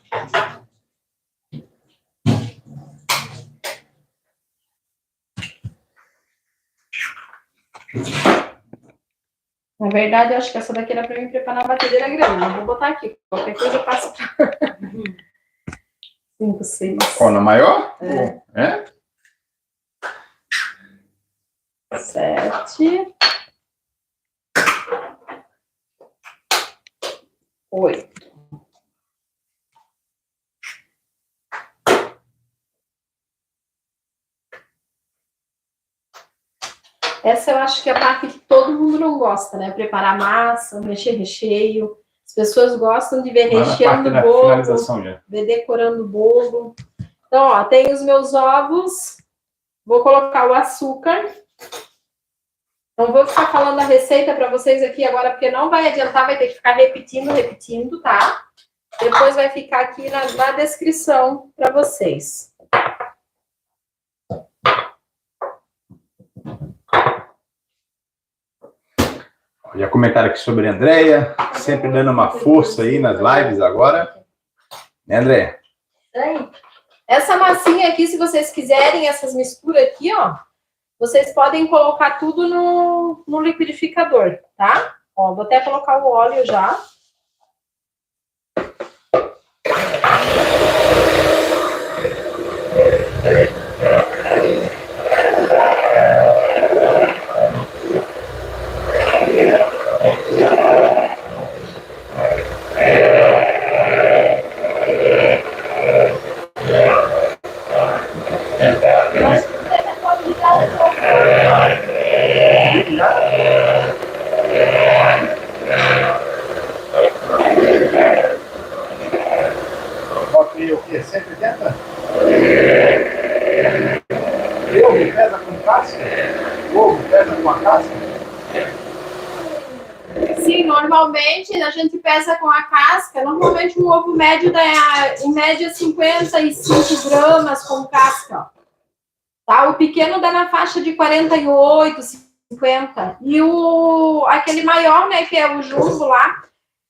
Na verdade, eu acho que essa daqui era para mim preparar a batedeira grande. Mas vou botar aqui. Qualquer coisa eu passo para 5, 6. Qual, na maior? 7. 8. Essa eu acho que é a parte que todo mundo não gosta, né? Preparar massa, mexer recheio. As pessoas gostam de ver recheando o bolo, ver decorando o bolo. Então, ó, tem os meus ovos. Vou colocar o açúcar. Não vou ficar falando a receita para vocês aqui agora, porque não vai adiantar, vai ter que ficar repetindo, tá? Depois vai ficar aqui na descrição para vocês. Olha, comentário aqui sobre a Andréia, sempre dando uma força aí nas lives agora. Né, Andréia? Essa massinha aqui, se vocês quiserem, essas misturas aqui, ó, vocês podem colocar tudo no liquidificador, tá? Ó, vou até colocar o óleo já. Botei o quê? 180? Ovo pesa com casca? Ovo pesa com a casca? Sim, normalmente a gente pesa com a casca. Normalmente um ovo médio dá, em média, 55 gramas com casca. Tá? O pequeno dá na faixa de 48, 50. E aquele maior, né, que é o jumbo lá,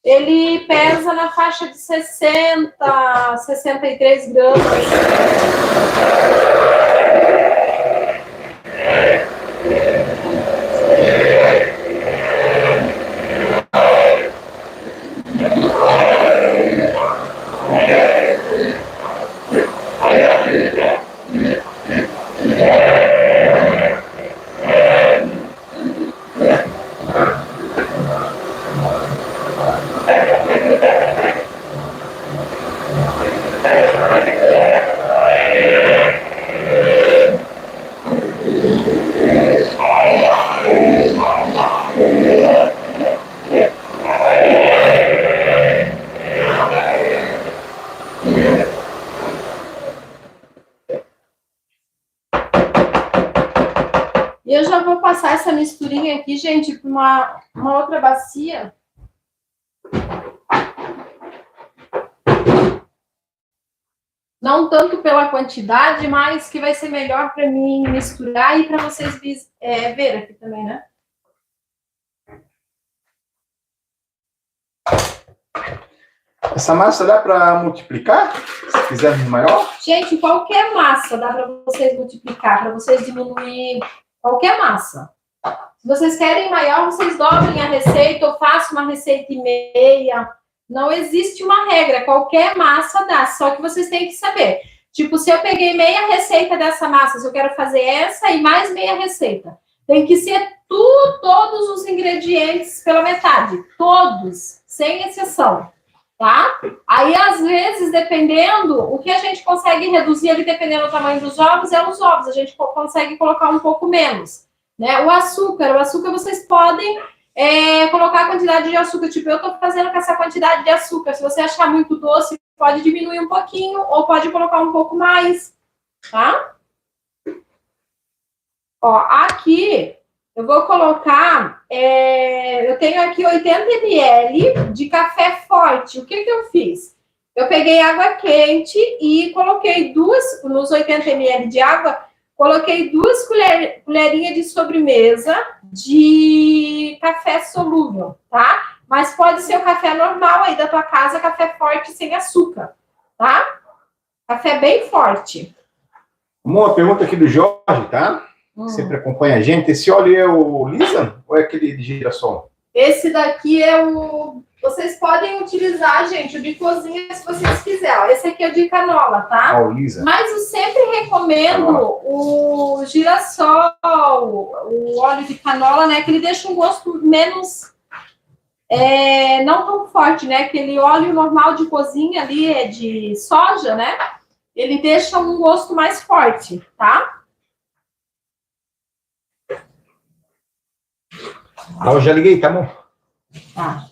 ele pesa na faixa de 60, 63 gramas. eu vou passar essa misturinha aqui, gente, para uma outra bacia. Não tanto pela quantidade, mas que vai ser melhor para mim misturar e para vocês verem aqui também, né? Essa massa dá para multiplicar? Se quisermos maior? Gente, qualquer massa dá para vocês multiplicar, para vocês diminuir qualquer massa. Se vocês querem maior, vocês dobrem a receita ou façam uma receita e meia. Não existe uma regra, qualquer massa dá, só que vocês têm que saber. Tipo, se eu peguei meia receita dessa massa, se eu quero fazer essa e mais meia receita, tem que ser todos os ingredientes pela metade, todos, sem exceção, tá? Aí, às vezes, dependendo, o que a gente consegue reduzir ali, dependendo do tamanho dos ovos, é os ovos, a gente consegue colocar um pouco menos, né? O açúcar vocês podem... colocar a quantidade de açúcar, tipo, eu tô fazendo com essa quantidade de açúcar, se você achar muito doce, pode diminuir um pouquinho, ou pode colocar um pouco mais, tá? Ó, aqui, eu vou colocar, eu tenho aqui 80 ml de café forte, o que eu fiz? Eu peguei água quente e coloquei nos 80 ml de água, coloquei 2 colherinhas de sobremesa de café solúvel, tá? Mas pode ser o café normal aí da tua casa, café forte sem açúcar, tá? Café bem forte. Uma pergunta aqui do Jorge, tá? Sempre acompanha a gente. Esse óleo é o Lisa ou é aquele de girassol? Esse daqui é o... Vocês podem utilizar, gente, o de cozinha se vocês quiserem. Esse aqui é o de canola, tá? Ah, o Lisa. Mas eu sempre recomendo o girassol, o óleo de canola, né? Que ele deixa um gosto menos... não tão forte, né? Aquele óleo normal de cozinha ali, é de soja, né? Ele deixa um gosto mais forte, tá? Ah, eu já liguei, tá bom? Tá.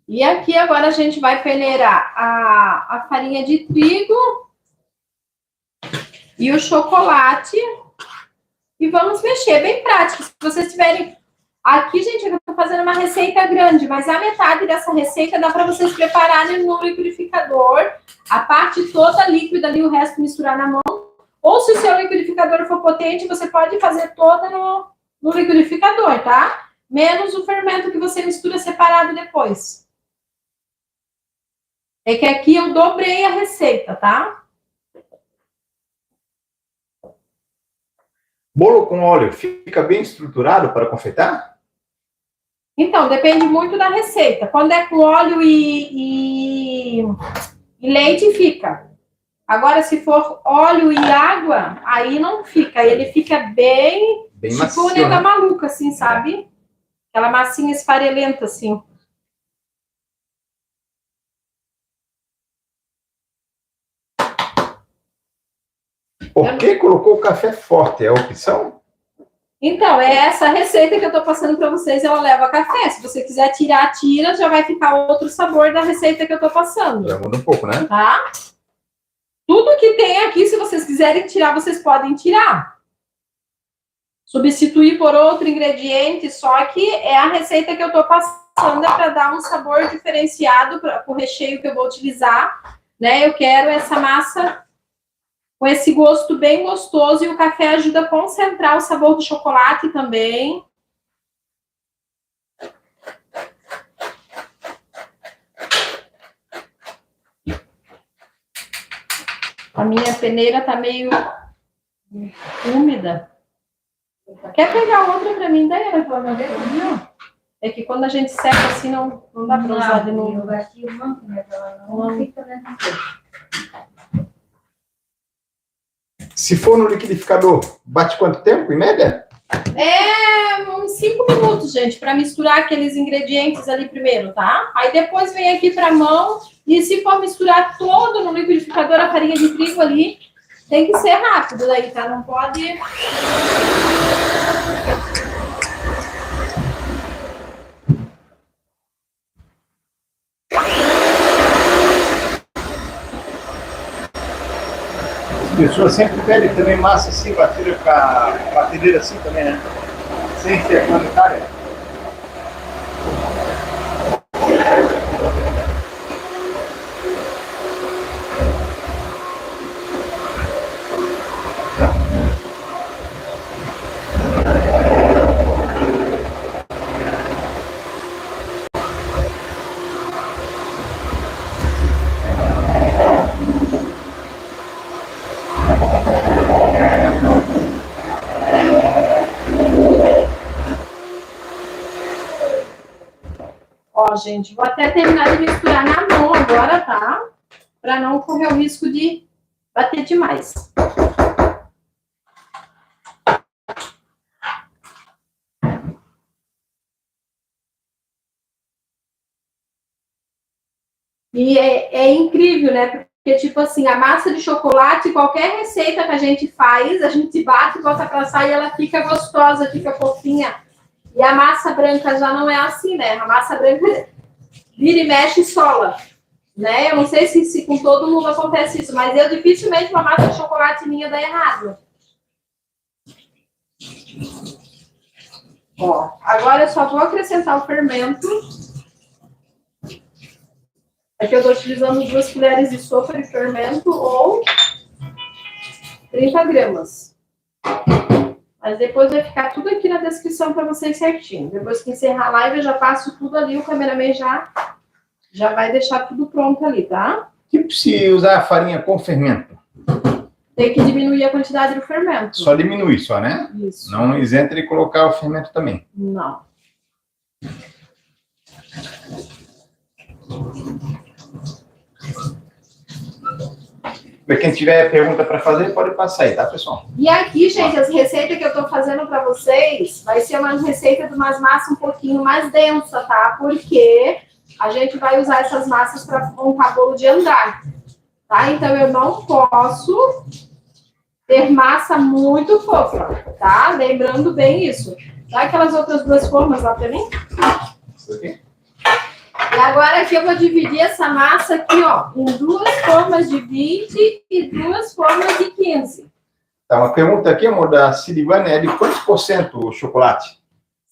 E aqui agora a gente vai peneirar a farinha de trigo e o chocolate e vamos mexer, bem prático. Se vocês tiverem... Aqui, gente, eu estou fazendo uma receita grande, mas a metade dessa receita dá para vocês prepararem no liquidificador, a parte toda líquida ali, o resto misturar na mão. Ou se o seu liquidificador for potente, você pode fazer toda no liquidificador, tá? Menos o fermento que você mistura separado depois. É que aqui eu dobrei a receita, tá? Bolo com óleo fica bem estruturado para confeitar? Então, depende muito da receita. Quando é com óleo e leite, fica. Agora, se for óleo e água, aí não fica. Ele fica bem tipo macio, nega né? maluca, assim, sabe? Aquela massinha esfarelenta, assim. Por que colocou o café forte? É a opção? Então, é essa receita que eu tô passando para vocês, ela leva café. Se você quiser tirar, tira, já vai ficar outro sabor da receita que eu tô passando. Já muda um pouco, né? Tá? Tudo que tem aqui, se vocês quiserem tirar, vocês podem tirar. Substituir por outro ingrediente, só que é a receita que eu tô passando para dar um sabor diferenciado para o recheio que eu vou utilizar, né? Eu quero essa massa com esse gosto bem gostoso e o café ajuda a concentrar o sabor do chocolate também. A minha peneira tá meio úmida. Quer pegar outra para mim, Daiane? É que quando a gente seca assim, não dá para usar de novo. Não fica dentro. Se for no liquidificador, bate quanto tempo, em média? Uns 5 minutos, gente, para misturar aqueles ingredientes ali primeiro, tá? Aí depois vem aqui para a mão E se for misturar todo no liquidificador a farinha de trigo ali, tem que ser rápido daí, tá? Não pode... As pessoas sempre pedem também massa assim, batida com a batedeira assim também, né? Sem ser planetária. Ó, gente, vou até terminar de misturar na mão agora, tá? Para não correr o risco de bater demais. E é incrível, né? Porque, tipo assim, a massa de chocolate, qualquer receita que a gente faz, a gente bate, bota pra assar e ela fica gostosa, fica fofinha. E a massa branca já não é assim, né? A massa branca vira e mexe e sola, né? Eu não sei se com todo mundo acontece isso, mas eu dificilmente uma massa de chocolate minha dá errado. Ó, agora eu só vou acrescentar o fermento. Aqui eu estou utilizando 2 colheres de sopa de fermento ou 30 gramas. Mas depois vai ficar tudo aqui na descrição para vocês certinho. Depois que encerrar a live, eu já passo tudo ali, o cameraman já vai deixar tudo pronto ali, tá? Tipo se usar a farinha com fermento. Tem que diminuir a quantidade do fermento. Só diminuir, só, né? Isso. Não isenta de colocar o fermento também. Não. Para quem tiver pergunta para fazer, pode passar aí, tá, pessoal? E aqui, gente, as receitas que eu tô fazendo para vocês vai ser uma receita de umas massas um pouquinho mais densa, tá? Porque a gente vai usar essas massas para montar bolo de andar, tá? Então eu não posso ter massa muito fofa, tá? Lembrando bem isso. Dá aquelas outras 2 formas lá para mim? Isso aqui? E agora aqui eu vou dividir essa massa aqui, ó, em 2 formas de 20 e 2 formas de 15. Tá, uma pergunta aqui, amor, da Silvana, é de quantos por cento o chocolate?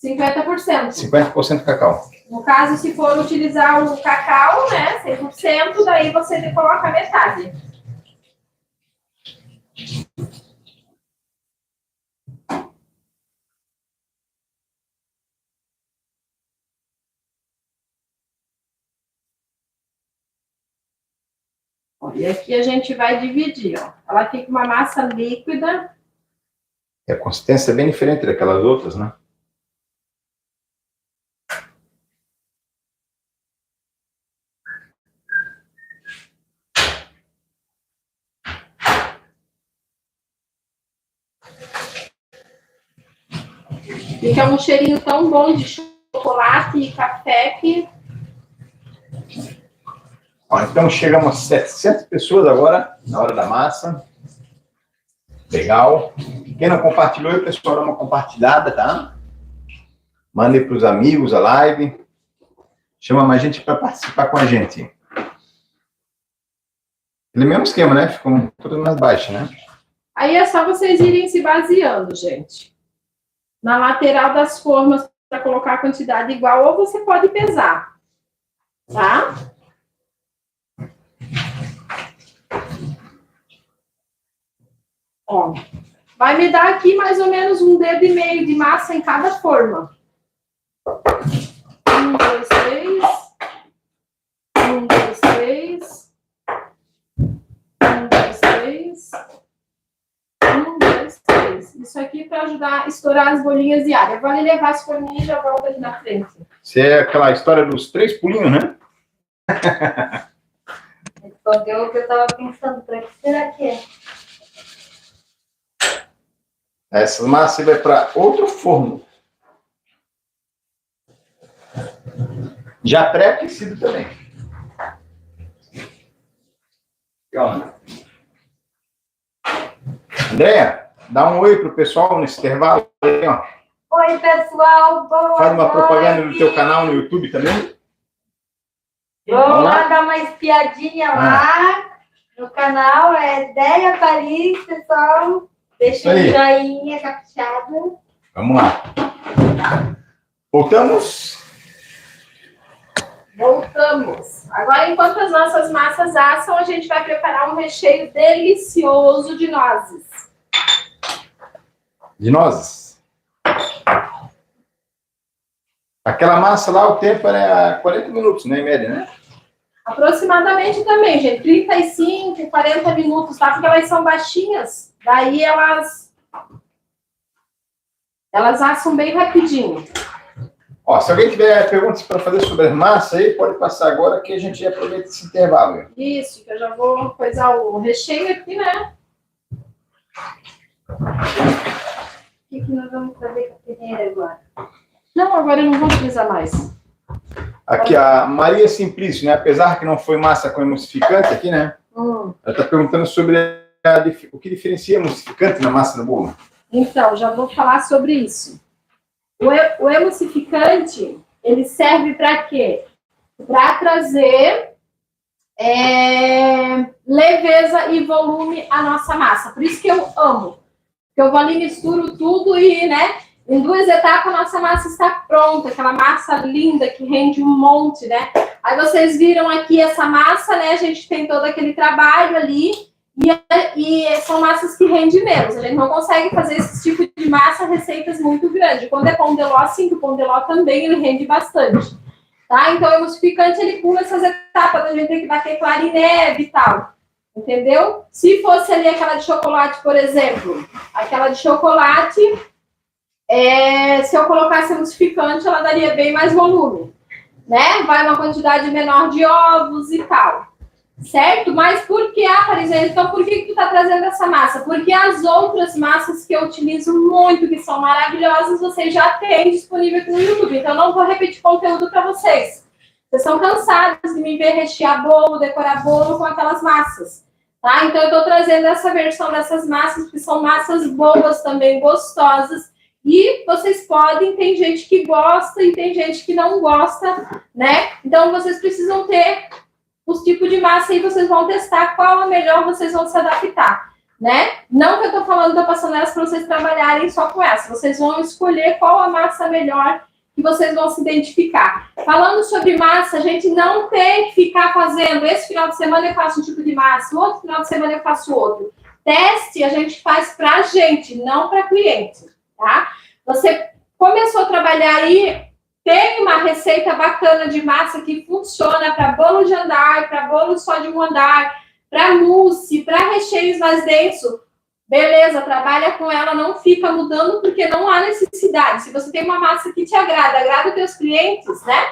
50%. 50% cacau. No caso, se for utilizar o cacau, né, 100%, daí você coloca metade. E aqui a gente vai dividir, ó. Ela fica uma massa líquida. E a consistência é bem diferente daquelas outras, né? Fica um cheirinho tão bom de chocolate e café que... Ó, então chegamos a 700 pessoas agora, na hora da massa. Legal. Quem não compartilhou, o pessoal dá uma compartilhada, tá? Mande para os amigos a live. Chama mais gente para participar com a gente. Aquele mesmo esquema, né? Ficou tudo mais baixo, né? Aí é só vocês irem se baseando, gente. Na lateral das formas, para colocar a quantidade igual, ou você pode pesar, tá? Ó, vai me dar aqui mais ou menos 1,5 dedo de massa em cada forma. 1, 2, 3. 1, 2, 3. 1, 2, 3. 1, 2, 3. Isso aqui para ajudar a estourar as bolinhas de ar. Eu vou ali levar as forminhas e já volto aqui na frente. Isso é aquela história dos 3 pulinhos, né? Respondeu o que eu estava pensando. Para que será que é? Essa massa vai para outro forno. Já pré-aquecido também. Andréia, dá um oi pro pessoal nesse intervalo. Aí, ó. Oi, pessoal. Boa Faz uma noite. propaganda no teu canal no YouTube também. Vamos lá dar uma espiadinha lá no canal. É Déia Paris, pessoal. Deixa um joinha caprichado. Vamos lá. Voltamos. Voltamos. Agora, enquanto as nossas massas assam, a gente vai preparar um recheio delicioso de nozes. De nozes. Aquela massa lá, o tempo era 40 minutos, né, em média, né? Aproximadamente também, gente. 35, 40 minutos, tá? Porque elas são baixinhas. Daí elas assam bem rapidinho. Ó, se alguém tiver perguntas para fazer sobre a massa aí, pode passar agora que a gente aproveita esse intervalo. Né? Isso, que eu já vou coisar o recheio aqui, né? O que nós vamos fazer com a peneira agora? Não, agora eu não vou utilizar mais. Aqui, a Maria Simplício, né? Apesar que não foi massa com emulsificante aqui, né? Ela está perguntando sobre o que diferencia emulsificante na massa do bolo. Então, já vou falar sobre isso. O emulsificante, ele serve para quê? Para trazer leveza e volume à nossa massa. Por isso que eu amo. Porque eu vou ali, misturo tudo e, né? Em 2 etapas, a nossa massa está pronta. Aquela massa linda que rende um monte, né? Aí vocês viram aqui essa massa, né? A gente tem todo aquele trabalho ali. E são massas que rendem menos. A gente não consegue fazer esse tipo de massa receitas muito grandes. Quando é pão de ló, sim, que o pão de ló também ele rende bastante. Tá? Então, o emulsificante, ele pula essas etapas. A gente tem que bater clara em neve e tal. Entendeu? Se fosse ali aquela de chocolate, por exemplo. Aquela de chocolate, se eu colocasse emulsificante, ela daria bem mais volume. Né? Vai uma quantidade menor de ovos e tal. Certo? Mas por que, Parisene? Então, por que tu tá trazendo essa massa? Porque as outras massas que eu utilizo muito, que são maravilhosas, vocês já têm disponível aqui no YouTube. Então, eu não vou repetir conteúdo para vocês. Vocês são cansados de me ver rechear bolo, decorar bolo com aquelas massas. Tá? Então, eu tô trazendo essa versão dessas massas, que são massas boas também, gostosas. E vocês podem, tem gente que gosta e tem gente que não gosta, né? Então, vocês precisam ter os tipos de massa aí, vocês vão testar qual é melhor, vocês vão se adaptar, né? Não que eu tô falando, tô passando elas para vocês trabalharem só com essa. Vocês vão escolher qual a massa melhor que vocês vão se identificar. Falando sobre massa, a gente não tem que ficar fazendo, esse final de semana eu faço um tipo de massa, outro final de semana eu faço outro. Teste a gente faz pra gente, não para cliente, tá? Você começou a trabalhar aí, tem uma receita bacana de massa que funciona para bolo de andar, para bolo só de um andar, para mousse, para recheios mais densos. Beleza, trabalha com ela, não fica mudando porque não há necessidade. Se você tem uma massa que te agrada os teus clientes, né?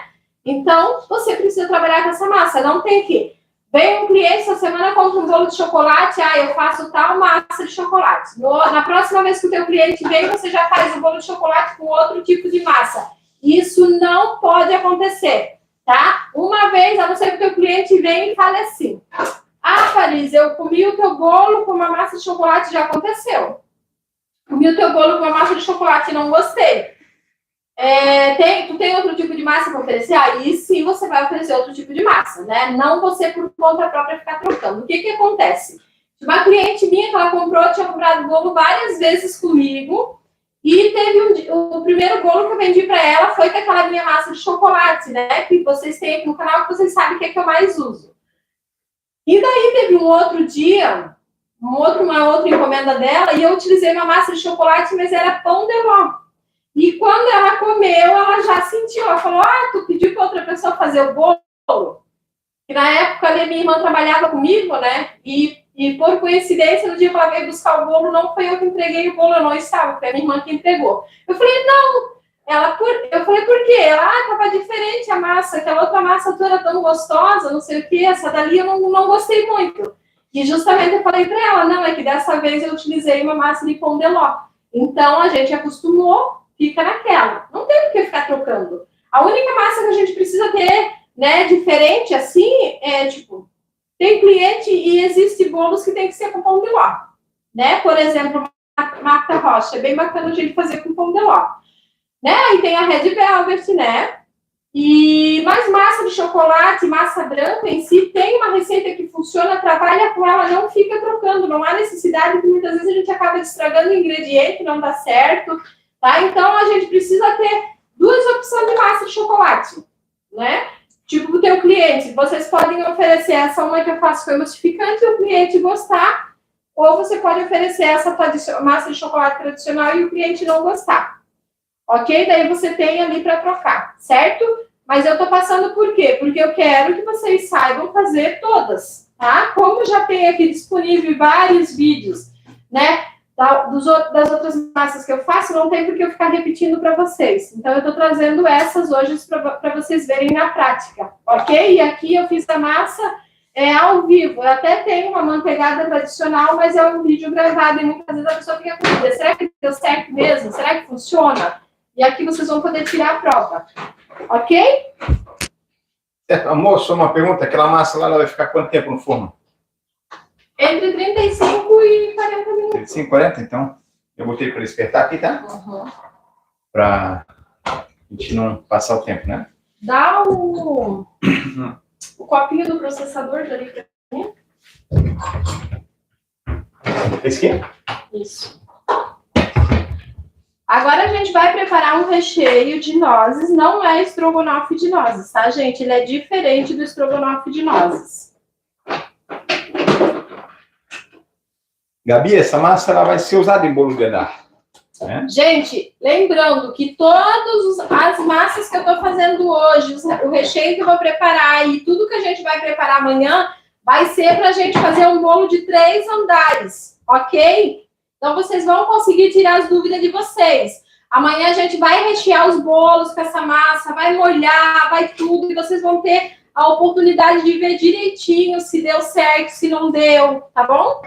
Então, você precisa trabalhar com essa massa. Não tem que. Vem um cliente essa semana, compra um bolo de chocolate, eu faço tal massa de chocolate. Na próxima vez que o teu cliente vem, você já faz o bolo de chocolate com outro tipo de massa. Isso não pode acontecer, tá? Uma vez, a não ser que o teu cliente vem e fale assim: Paris, eu comi o teu bolo com uma massa de chocolate, já aconteceu. Comi o teu bolo com uma massa de chocolate e não gostei. Tu tem outro tipo de massa para oferecer? Aí sim você vai oferecer outro tipo de massa, né? Não você por conta própria ficar trocando. O que acontece? Uma cliente minha que ela comprou, tinha comprado bolo várias vezes comigo. E teve o primeiro bolo que eu vendi para ela foi com aquela minha massa de chocolate, né? Que vocês têm aqui no canal, que vocês sabem que é que eu mais uso. E daí teve um outro dia, uma outra encomenda dela, e eu utilizei uma massa de chocolate, mas era pão de ló. E quando ela comeu, ela já sentiu, ela falou: tu pediu para outra pessoa fazer o bolo? E na época a minha irmã trabalhava comigo, né? E por coincidência, no dia que ela veio buscar o bolo, não foi eu que entreguei o bolo, eu não estava, foi a minha irmã que entregou. Eu falei: não. Eu falei: por quê? Ela: tava diferente a massa, aquela outra massa toda era tão gostosa, não sei o quê, essa dali eu não gostei muito. E justamente eu falei para ela: não, é que dessa vez eu utilizei uma massa de pão de ló. Então a gente acostumou, fica naquela. Não tem por que ficar trocando. A única massa que a gente precisa ter, né, diferente assim, Tem cliente e existe bolos que tem que ser com pão de ló, né? Por exemplo, Marta Rocha, é bem bacana a gente fazer com pão de ló, né? Aí tem a Red Velvet, né? E mais massa de chocolate, massa branca em si, tem uma receita que funciona, trabalha com ela, não fica trocando, não há necessidade, que muitas vezes a gente acaba estragando o ingrediente, não dá certo, tá? Então a gente precisa ter 2 opções de massa de chocolate, né? Tipo, o teu cliente, vocês podem oferecer essa uma que eu faço com emulsificante e o cliente gostar, ou você pode oferecer essa massa de chocolate tradicional e o cliente não gostar. Ok? Daí você tem ali para trocar, certo? Mas eu tô passando por quê? Porque eu quero que vocês saibam fazer todas, tá? Como já tem aqui disponível vários vídeos, né? Das outras massas que eu faço, não tem por que eu ficar repetindo para vocês. Então, eu tô trazendo essas hoje para vocês verem na prática, ok? E aqui eu fiz a massa ao vivo. Eu até tenho uma manteigada tradicional, mas é um vídeo gravado e muitas vezes a pessoa fica com dúvida. Será que deu certo mesmo? Será que funciona? E aqui vocês vão poder tirar a prova. Ok? Amor, só uma pergunta. Aquela massa lá, ela vai ficar quanto tempo no forno? Entre 35 e 40 minutos. 35, 40, então. Eu botei para despertar aqui, tá? Uhum. Para a gente não passar o tempo, né? Dá o copinho do processador ali para mim. Esse aqui? Isso. Agora a gente vai preparar um recheio de nozes. Não é estrogonofe de nozes, tá, gente? Ele é diferente do estrogonofe de nozes. Gabi, essa massa ela vai ser usada em bolo de edar, né? Gente, lembrando que todas as massas que eu tô fazendo hoje, o recheio que eu vou preparar e tudo que a gente vai preparar amanhã, vai ser pra gente fazer um bolo de 3 andares, ok? Então, vocês vão conseguir tirar as dúvidas de vocês. Amanhã a gente vai rechear os bolos com essa massa, vai molhar, vai tudo, e vocês vão ter a oportunidade de ver direitinho se deu certo, se não deu, tá bom?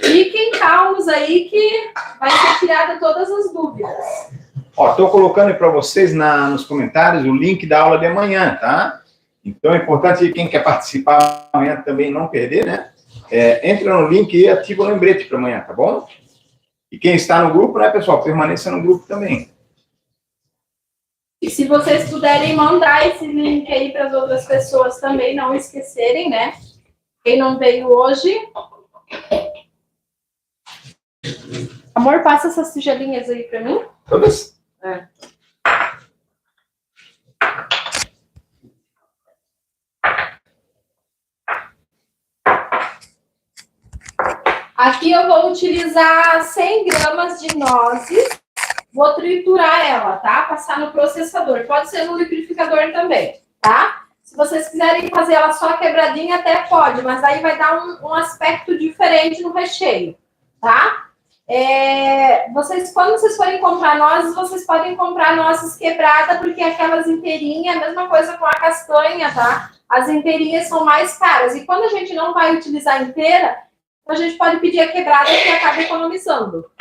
Fiquem calmos aí que vai ser tirada todas as dúvidas. Ó, tô colocando aí para vocês nos comentários o link da aula de amanhã, tá? Então, é importante que quem quer participar amanhã também não perder, né? Entra no link e ativa o lembrete para amanhã, tá bom? E quem está no grupo, né, pessoal, permaneça no grupo também. E se vocês puderem mandar esse link aí para as outras pessoas também, não esquecerem, né? Quem não veio hoje. Amor, passa essas tigelinhas aí para mim. Todas? É. Aqui eu vou utilizar 100 gramas de nozes, vou triturar ela, tá? Passar no processador, pode ser no liquidificador também, tá? Se vocês quiserem fazer ela só quebradinha, até pode, mas aí vai dar um aspecto diferente no recheio, tá? Quando vocês forem comprar nozes, vocês podem comprar nozes quebradas, porque aquelas inteirinhas, a mesma coisa com a castanha, tá? As inteirinhas são mais caras, e quando a gente não vai utilizar inteira, a gente pode pedir a quebrada que acaba economizando.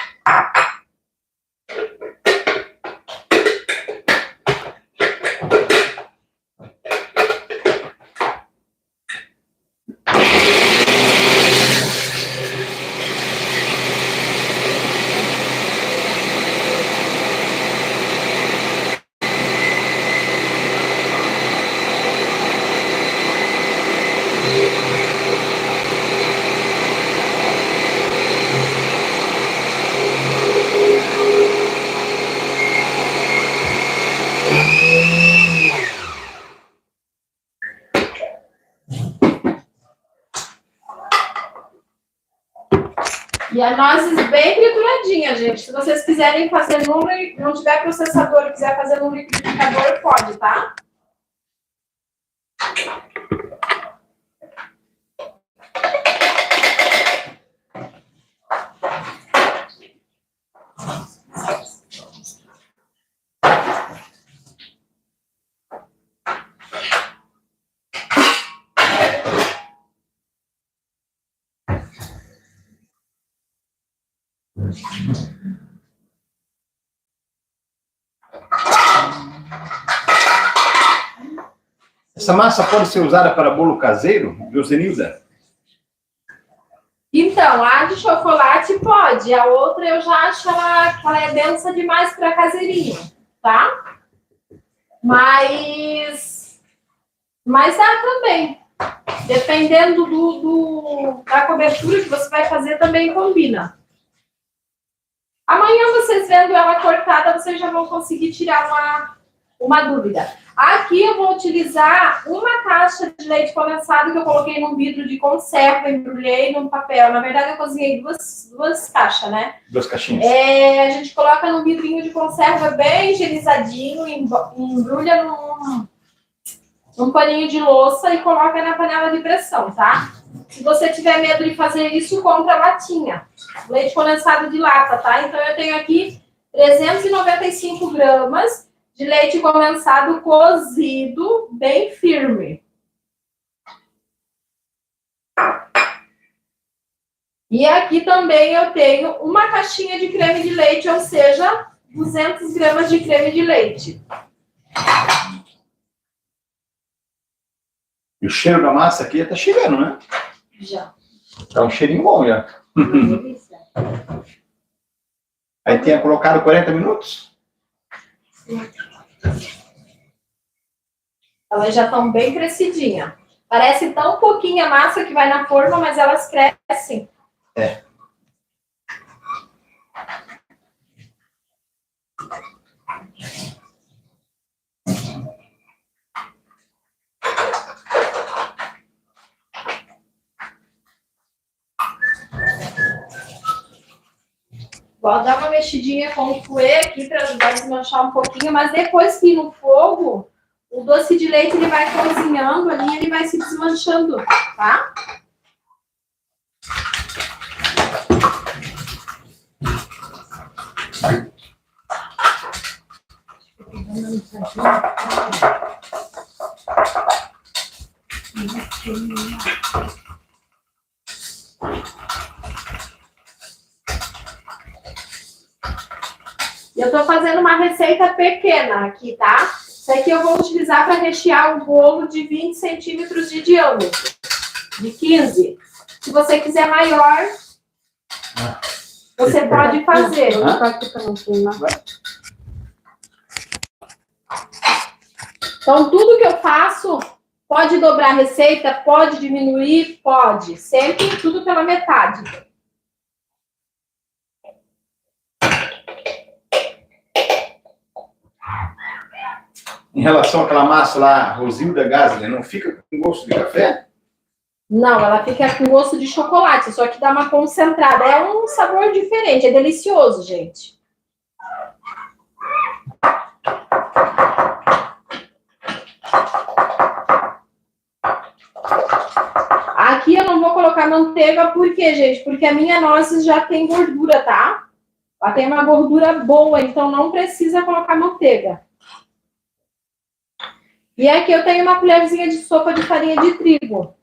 E a nozes bem trituradinha, gente. Se vocês quiserem fazer não tiver processador e quiser fazer no liquidificador, pode, tá? Essa massa pode ser usada para bolo caseiro, Josenilda? Então, a de chocolate pode, a outra eu já acho que ela é densa demais para caseirinho, tá? Mas dá também. Dependendo da cobertura que você vai fazer, também combina. Amanhã, vocês vendo ela cortada, vocês já vão conseguir tirar uma dúvida. Aqui eu vou utilizar uma caixa de leite condensado que eu coloquei num vidro de conserva, embrulhei num papel. Na verdade, eu cozinhei duas caixas, né? 2 caixinhas. A gente coloca num vidrinho de conserva bem higienizadinho, embrulha num paninho de louça e coloca na panela de pressão, tá? Se você tiver medo de fazer isso, compra latinha. Leite condensado de lata, tá? Então, eu tenho aqui 395 gramas de leite condensado cozido, bem firme. E aqui também eu tenho uma caixinha de creme de leite, ou seja, 200 gramas de creme de leite. E o cheiro da massa aqui tá chegando, né? Já. Tá um cheirinho bom já. Aí tinha colocado 40 minutos? Sim. Elas já estão bem crescidinhas. Parece tão pouquinha a massa que vai na forma, mas elas crescem. É. Vou dar uma mexidinha com o fouet aqui para ajudar a desmanchar um pouquinho, mas depois que ir no fogo, o doce de leite ele vai cozinhando ali, ele vai se desmanchando, tá? Eu estou fazendo uma receita pequena aqui, tá? Isso aqui eu vou utilizar para rechear um bolo de 20 centímetros de diâmetro, de 15. Se você quiser maior, você pode fazer. Então, tudo que eu faço, pode dobrar a receita, pode diminuir, pode. Sempre tudo pela metade. Em relação àquela massa lá, Rosilda Gasler, não fica com gosto de café? Não, ela fica com gosto de chocolate, só que dá uma concentrada. É um sabor diferente, é delicioso, gente. Aqui eu não vou colocar manteiga, por quê, gente? Porque a minha noz já tem gordura, tá? Ela tem uma gordura boa, então não precisa colocar manteiga. E aqui eu tenho uma colherzinha de sopa de farinha de trigo.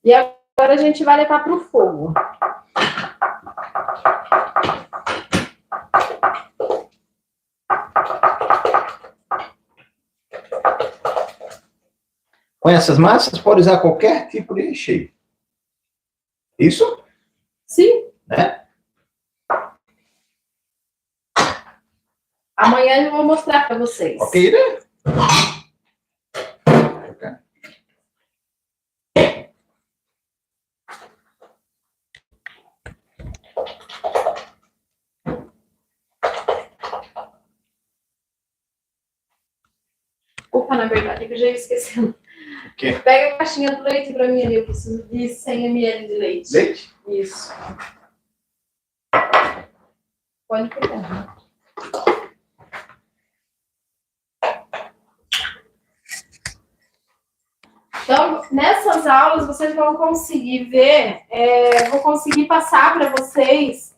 E agora a gente vai levar para o fogo. Com essas massas, pode usar qualquer tipo de recheio. Isso? Sim. Né? Amanhã eu vou mostrar para vocês. Ok, né? Desculpa, na verdade, que eu já ia esquecendo. O quê? Pega a caixinha do leite para mim ali, eu preciso de 100 ml de leite. Leite? Isso. Pode pegar. Então, nessas aulas, vocês vão conseguir ver, vou conseguir passar para vocês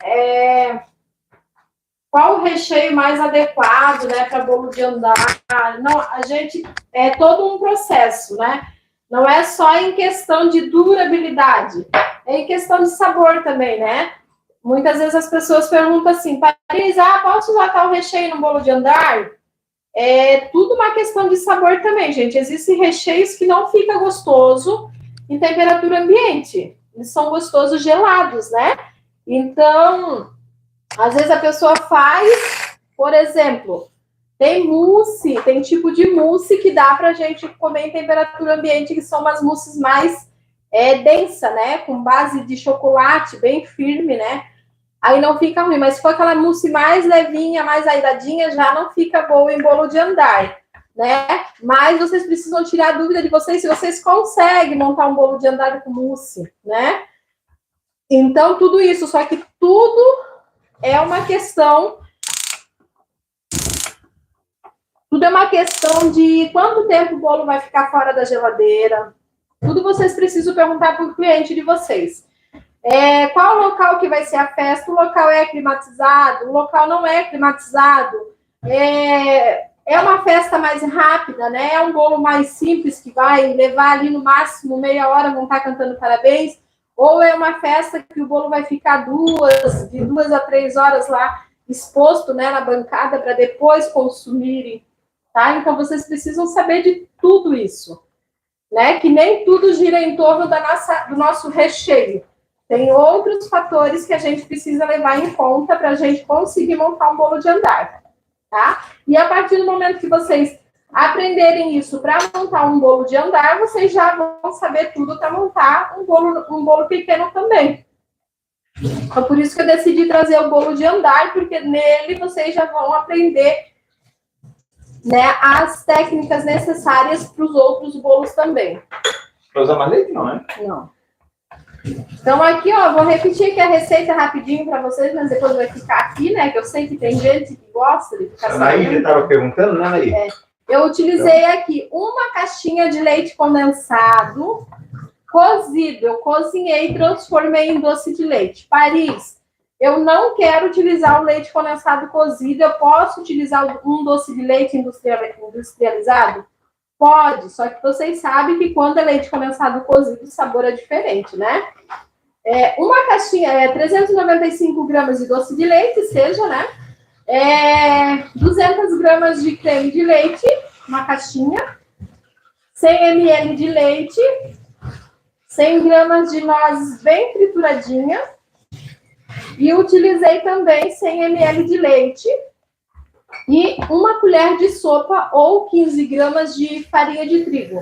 qual o recheio mais adequado, né, para bolo de andar. Não, a gente, é todo um processo, né? Não é só em questão de durabilidade, é em questão de sabor também, né? Muitas vezes as pessoas perguntam assim, Paris, posso usar tal recheio no bolo de andar? É tudo uma questão de sabor também, gente. Existem recheios que não fica gostoso em temperatura ambiente. Eles são gostosos gelados, né? Então, às vezes a pessoa faz, por exemplo, tem mousse, tem tipo de mousse que dá pra gente comer em temperatura ambiente, que são umas mousses mais densa, né? Com base de chocolate, bem firme, né? Aí não fica ruim, mas se for aquela mousse mais levinha, mais airadinha, já não fica boa em bolo de andar, né? Mas vocês precisam tirar a dúvida de vocês se vocês conseguem montar um bolo de andar com mousse, né? Então, tudo isso, só que tudo é uma questão... Tudo é uma questão de quanto tempo o bolo vai ficar fora da geladeira. Tudo vocês precisam perguntar para o cliente de vocês. Qual o local que vai ser a festa? O local é climatizado? O local não é climatizado? É uma festa mais rápida, né? É um bolo mais simples que vai levar ali no máximo meia hora, vão estar cantando parabéns? Ou é uma festa que o bolo vai ficar de 2 a 3 horas lá exposto, né, na bancada para depois consumirem, tá? Então vocês precisam saber de tudo isso, né? Que nem tudo gira em torno do nosso recheio. Tem outros fatores que a gente precisa levar em conta para a gente conseguir montar um bolo de andar, tá? E a partir do momento que vocês aprenderem isso para montar um bolo de andar, vocês já vão saber tudo para montar um bolo pequeno também. Então, por isso que eu decidi trazer o bolo de andar, porque nele vocês já vão aprender, né, as técnicas necessárias para os outros bolos também. Para usar mais leite, não, né? Não. Então, aqui, ó, vou repetir aqui a receita rapidinho para vocês, mas depois vai ficar aqui, né? Que eu sei que tem gente que gosta de ficar sabendo. A Naí já estava perguntando, né, Naí? Eu utilizei aqui uma caixinha de leite condensado cozido. Eu cozinhei e transformei em doce de leite. Paris, eu não quero utilizar o leite condensado cozido. Eu posso utilizar um doce de leite industrializado? Pode, só que vocês sabem que quando é leite condensado cozido, o sabor é diferente, né? Uma caixinha, 395 gramas de doce de leite, seja, né? 200 gramas de creme de leite, uma caixinha. 100 ml de leite. 100 gramas de nozes bem trituradinha. E utilizei também 100 ml de leite. E uma colher de sopa ou 15 gramas de farinha de trigo.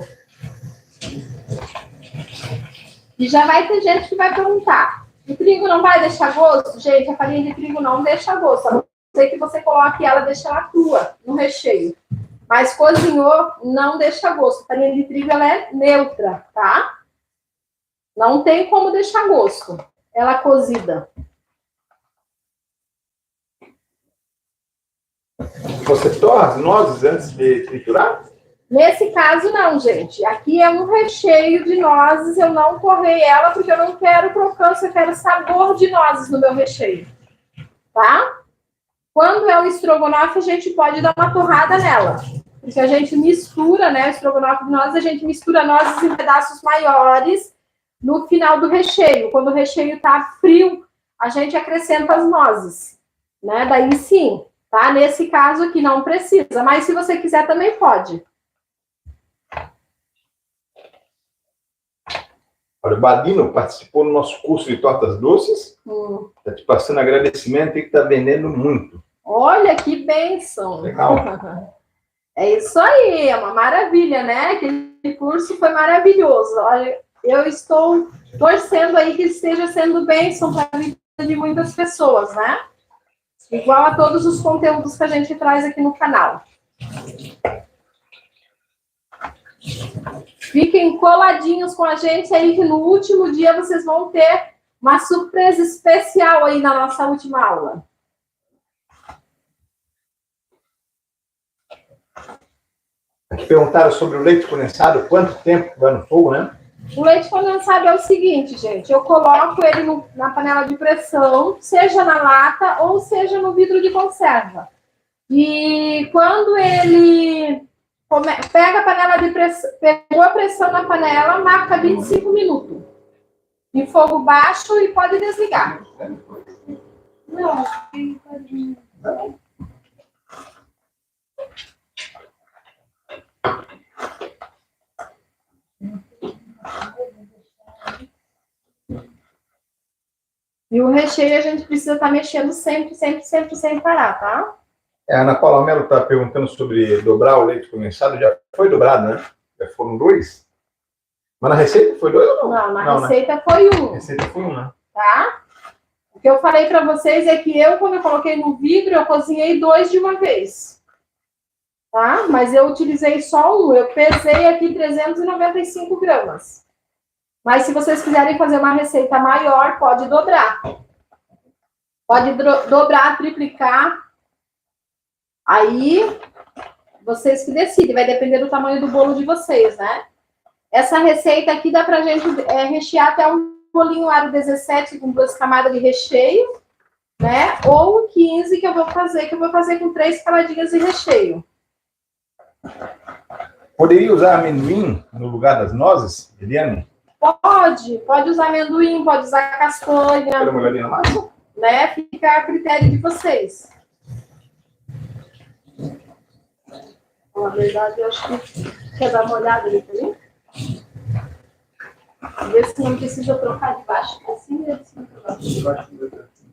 E já vai ter gente que vai perguntar: o trigo não vai deixar gosto? Gente, a farinha de trigo não deixa gosto. A não ser que você coloque ela, deixa ela crua no recheio. Mas cozinhou, não deixa gosto. A farinha de trigo, ela é neutra, tá? Não tem como deixar gosto. Ela cozida. Você torra as nozes antes de triturar? Nesse caso, não, gente. Aqui é um recheio de nozes. Eu não torrei ela porque eu não quero crocância, eu quero sabor de nozes no meu recheio. Tá? Quando é o estrogonofe, a gente pode dar uma torrada nela. Porque a gente mistura, né? O estrogonofe de nozes, a gente mistura nozes em pedaços maiores no final do recheio. Quando o recheio tá frio, a gente acrescenta as nozes, né? Daí sim. Tá? Nesse caso aqui não precisa, mas se você quiser também pode. Olha, o Badino participou no nosso curso de tortas doces. Está te passando agradecimento e que está vendendo muito. Olha que bênção. Legal. É isso aí, é uma maravilha, né? Aquele curso foi maravilhoso. Olha, eu estou torcendo aí que esteja sendo bênção para a vida de muitas pessoas, né? Igual a todos os conteúdos que a gente traz aqui no canal. Fiquem coladinhos com a gente aí, que no último dia vocês vão ter uma surpresa especial aí na nossa última aula. Aqui perguntaram sobre o leite condensado, quanto tempo vai no fogo, né? O leite condensado é o seguinte, gente, eu coloco ele na panela de pressão, seja na lata ou seja no vidro de conserva. E quando ele pega a panela de pressão, pegou a pressão na panela, marca 25 minutos. Em fogo baixo e pode desligar. Não. E o recheio a gente precisa estar mexendo sempre, sempre, sempre, sem parar, tá? A Ana Paula Mello está perguntando sobre dobrar o leite condensado. Já foi dobrado, né? Já foram 2? Mas na receita foi 2 ou não? Não, na receita foi 1. A receita foi 1, né? Tá? O que eu falei para vocês é que quando eu coloquei no vidro, eu cozinhei 2 de uma vez. Tá? Mas eu utilizei só 1. Eu pesei aqui 395 gramas. Mas se vocês quiserem fazer uma receita maior, pode dobrar. Pode dobrar, triplicar. Aí, vocês que decidem. Vai depender do tamanho do bolo de vocês, né? Essa receita aqui dá pra gente rechear até um bolinho aro 17 com 2 camadas de recheio, né? Ou 15 que eu vou fazer com 3 camadinhas de recheio. Poderia usar amendoim no lugar das nozes, Eliane? Pode usar amendoim, pode usar castanha. Quer uma olhadinha na massa? Né? Fica a critério de vocês. Na verdade, eu acho que quer dar uma olhada ali também. Ver se não precisa trocar de baixo para cima e de cima para baixo.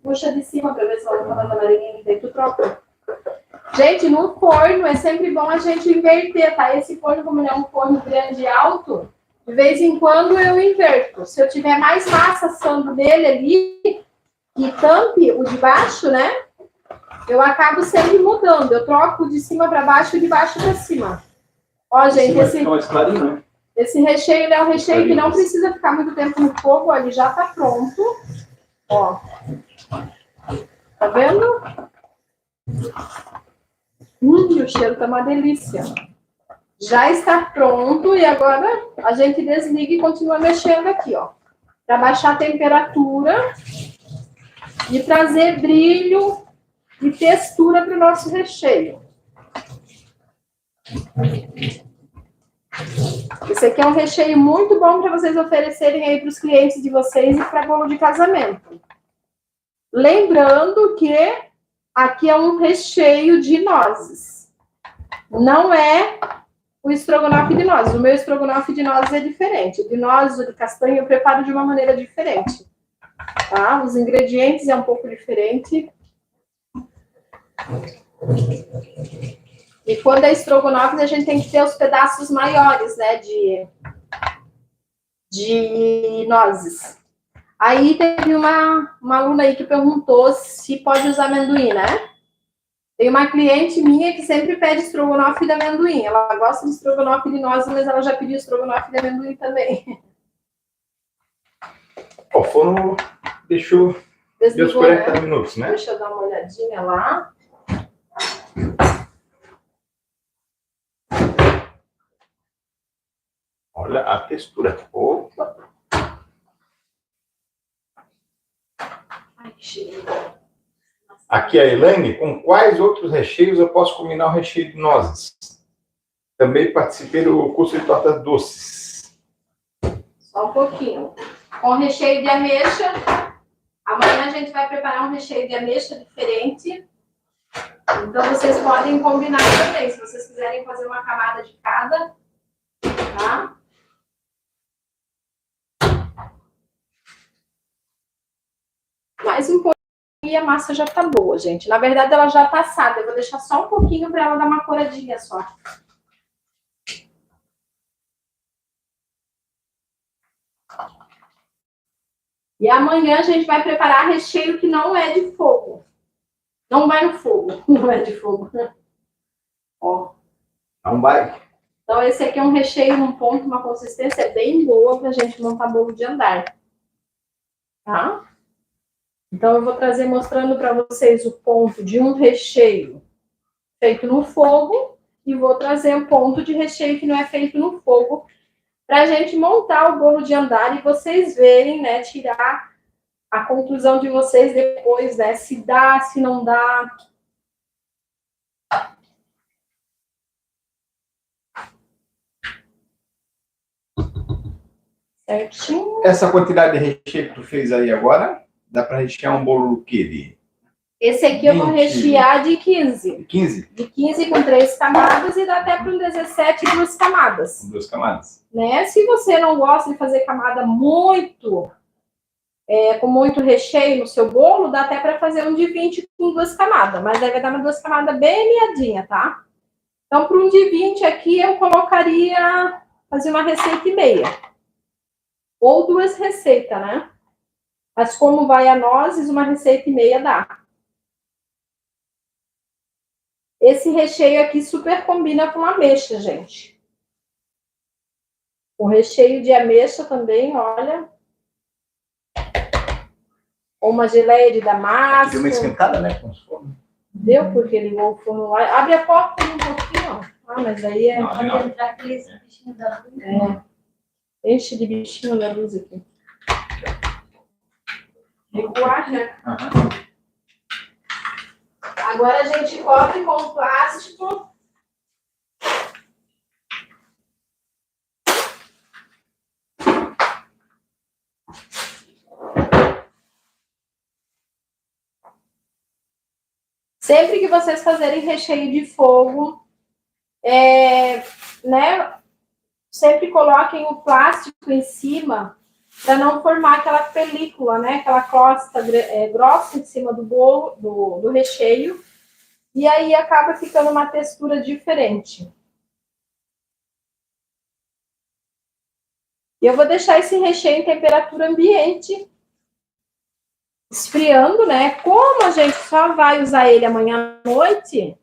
Puxa de cima para ver se ela está amarelinha e tu troca. Gente, no forno é sempre bom a gente inverter, tá? Esse forno, como ele é um forno grande e alto, de vez em quando eu inverto. Se eu tiver mais massa assando nele ali, que tampe o de baixo, né? Eu acabo sempre mudando. Eu troco de cima para baixo e de baixo para cima. Ó, gente, esse recheio é um recheio que não precisa ficar muito tempo no fogo. Ó, ele já tá pronto. Ó. Tá vendo? O cheiro tá uma delícia. Já está pronto e agora a gente desliga e continua mexendo aqui, ó. Para baixar a temperatura e trazer brilho e textura para o nosso recheio. Esse aqui é um recheio muito bom para vocês oferecerem aí para os clientes de vocês e para bolo de casamento. Lembrando que aqui é um recheio de nozes. Não é o estrogonofe de nozes. O meu estrogonofe de nozes é diferente. O de nozes, o de castanha, eu preparo de uma maneira diferente. Tá? Os ingredientes é um pouco diferente. E quando é estrogonofe, a gente tem que ter os pedaços maiores, né, de nozes. Aí teve uma aluna aí que perguntou se pode usar amendoim, né? Tem uma cliente minha que sempre pede estrogonofe de amendoim. Ela gosta de estrogonofe de nozes, mas ela já pediu estrogonofe de amendoim também. O forno deixou os 40 minutos, né? Deixa eu dar uma olhadinha lá. Olha a textura. Opa! Ai, que cheiro. Aqui a Elaine, com quais outros recheios eu posso combinar o recheio de nozes? Também participei do curso de tortas doces. Só um pouquinho. Com recheio de ameixa. Amanhã a gente vai preparar um recheio de ameixa diferente. Então, vocês podem combinar também. Se vocês quiserem fazer uma camada de cada, tá? Mais um pouquinho e a massa já tá boa, gente. Na verdade, ela já tá assada. Eu vou deixar só um pouquinho para ela dar uma coradinha só. E amanhã a gente vai preparar recheio que não é de fogo. Não vai no fogo. Não é de fogo. Ó. Não vai. Então, esse aqui é um recheio num ponto, uma consistência bem boa pra gente montar bolo de andar. Tá? Então, eu vou trazer mostrando para vocês o ponto de um recheio feito no fogo e vou trazer o ponto de recheio que não é feito no fogo para a gente montar o bolo de andar e vocês verem, né, tirar a conclusão de vocês depois, né, se dá, se não dá. Certinho. Essa quantidade de recheio que tu fez aí agora, dá para rechear um bolo do quê? Esse aqui eu vou 20. rechear de 15. 15? De 15 com 3 camadas e dá até para um 17 2 camadas. Com 2 camadas. Né? Se você não gosta de fazer camada muito, com muito recheio no seu bolo, dá até para fazer um de 20 com 2 camadas. Mas aí vai dar uma 2 camadas bem miadinha, tá? Então, para um de 20 aqui, eu colocaria, fazer uma receita e meia. Ou 2 receitas, né? Mas como vai a nozes, uma receita e meia dá. Esse recheio aqui super combina com ameixa, gente. O recheio de ameixa também, olha. Ou uma geleia de damasco. Deu uma esquentada, né? Com os fornos. Deu, porque ligou o forno lá. Abre a porta um pouquinho, ó. Ah, mas aí é... Pode entrar aqueles bichinhos da luz. Enche de bichinho na luz aqui. Recuar, né? Uhum. Agora a gente cobre com plástico. Sempre que vocês fazerem recheio de fogo, né? Sempre coloquem o plástico em cima para não formar aquela película, né? Aquela crosta grossa em cima do bolo, do recheio. E aí acaba ficando uma textura diferente. E eu vou deixar esse recheio em temperatura ambiente, esfriando, né? Como a gente só vai usar ele amanhã à noite,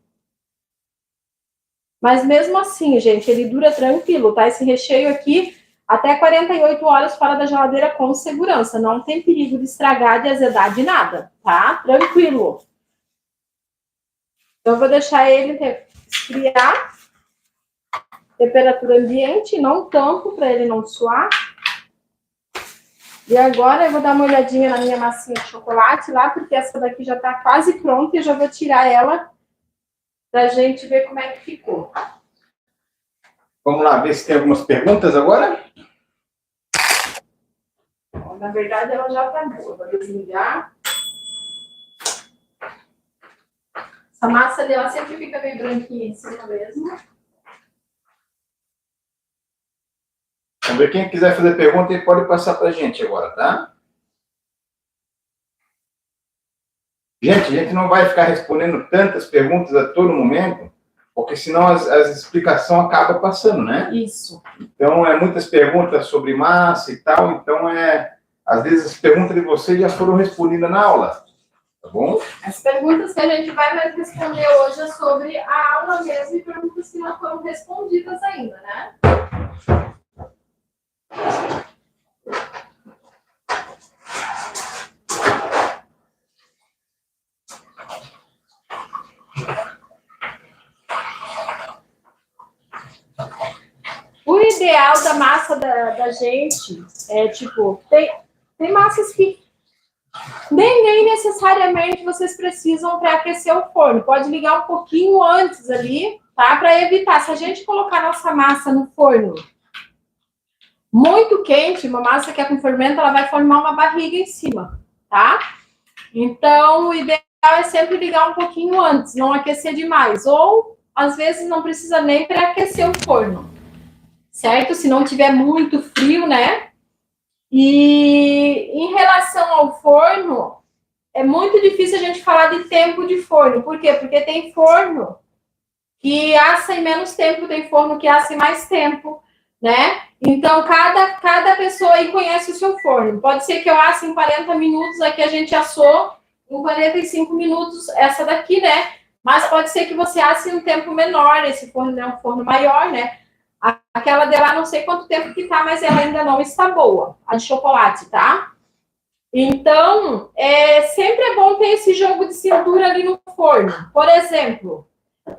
mas mesmo assim, gente, ele dura tranquilo, tá? Esse recheio aqui, até 48 horas fora da geladeira com segurança. Não tem perigo de estragar, de azedar, de nada, tá? Tranquilo. Então, eu vou deixar ele esfriar. Temperatura ambiente, não tampo para ele não suar. E agora eu vou dar uma olhadinha na minha massinha de chocolate lá, porque essa daqui já tá quase pronta e eu já vou tirar ela pra gente ver como é que ficou. Vamos lá, ver se tem algumas perguntas agora. Na verdade, ela já tá boa. Vou desligar. Essa massa ali, ela sempre fica meio branquinha em cima mesmo. Vamos ver, quem quiser fazer pergunta, ele pode passar pra gente agora, tá? Gente, a gente não vai ficar respondendo tantas perguntas a todo momento, porque senão as explicações acabam passando, né? Isso. Então, muitas perguntas sobre massa e tal, então às vezes as perguntas de vocês já foram respondidas na aula, tá bom? As perguntas que a gente vai mais responder hoje é sobre a aula mesmo e perguntas que não foram respondidas ainda, né? O ideal da massa da gente é, tipo, tem massas que nem necessariamente vocês precisam para aquecer o forno. Pode ligar um pouquinho antes ali, tá? Para evitar, se a gente colocar nossa massa no forno muito quente, uma massa que é com fermento, ela vai formar uma barriga em cima, tá? Então, o ideal é sempre ligar um pouquinho antes, não aquecer demais. Ou, às vezes, não precisa nem para aquecer o forno, certo? Se não tiver muito frio, né? E em relação ao forno, é muito difícil a gente falar de tempo de forno. Por quê? Porque tem forno que assa em menos tempo, tem forno que assa em mais tempo, né? Então, cada pessoa aí conhece o seu forno. Pode ser que eu asse em 40 minutos, aqui a gente assou em 45 minutos essa daqui, né? Mas pode ser que você asse em um tempo menor, esse forno é um forno maior, né? Aquela de lá, não sei quanto tempo que tá, mas ela ainda não está boa, a de chocolate, tá? Então, sempre é bom ter esse jogo de cintura ali no forno. Por exemplo,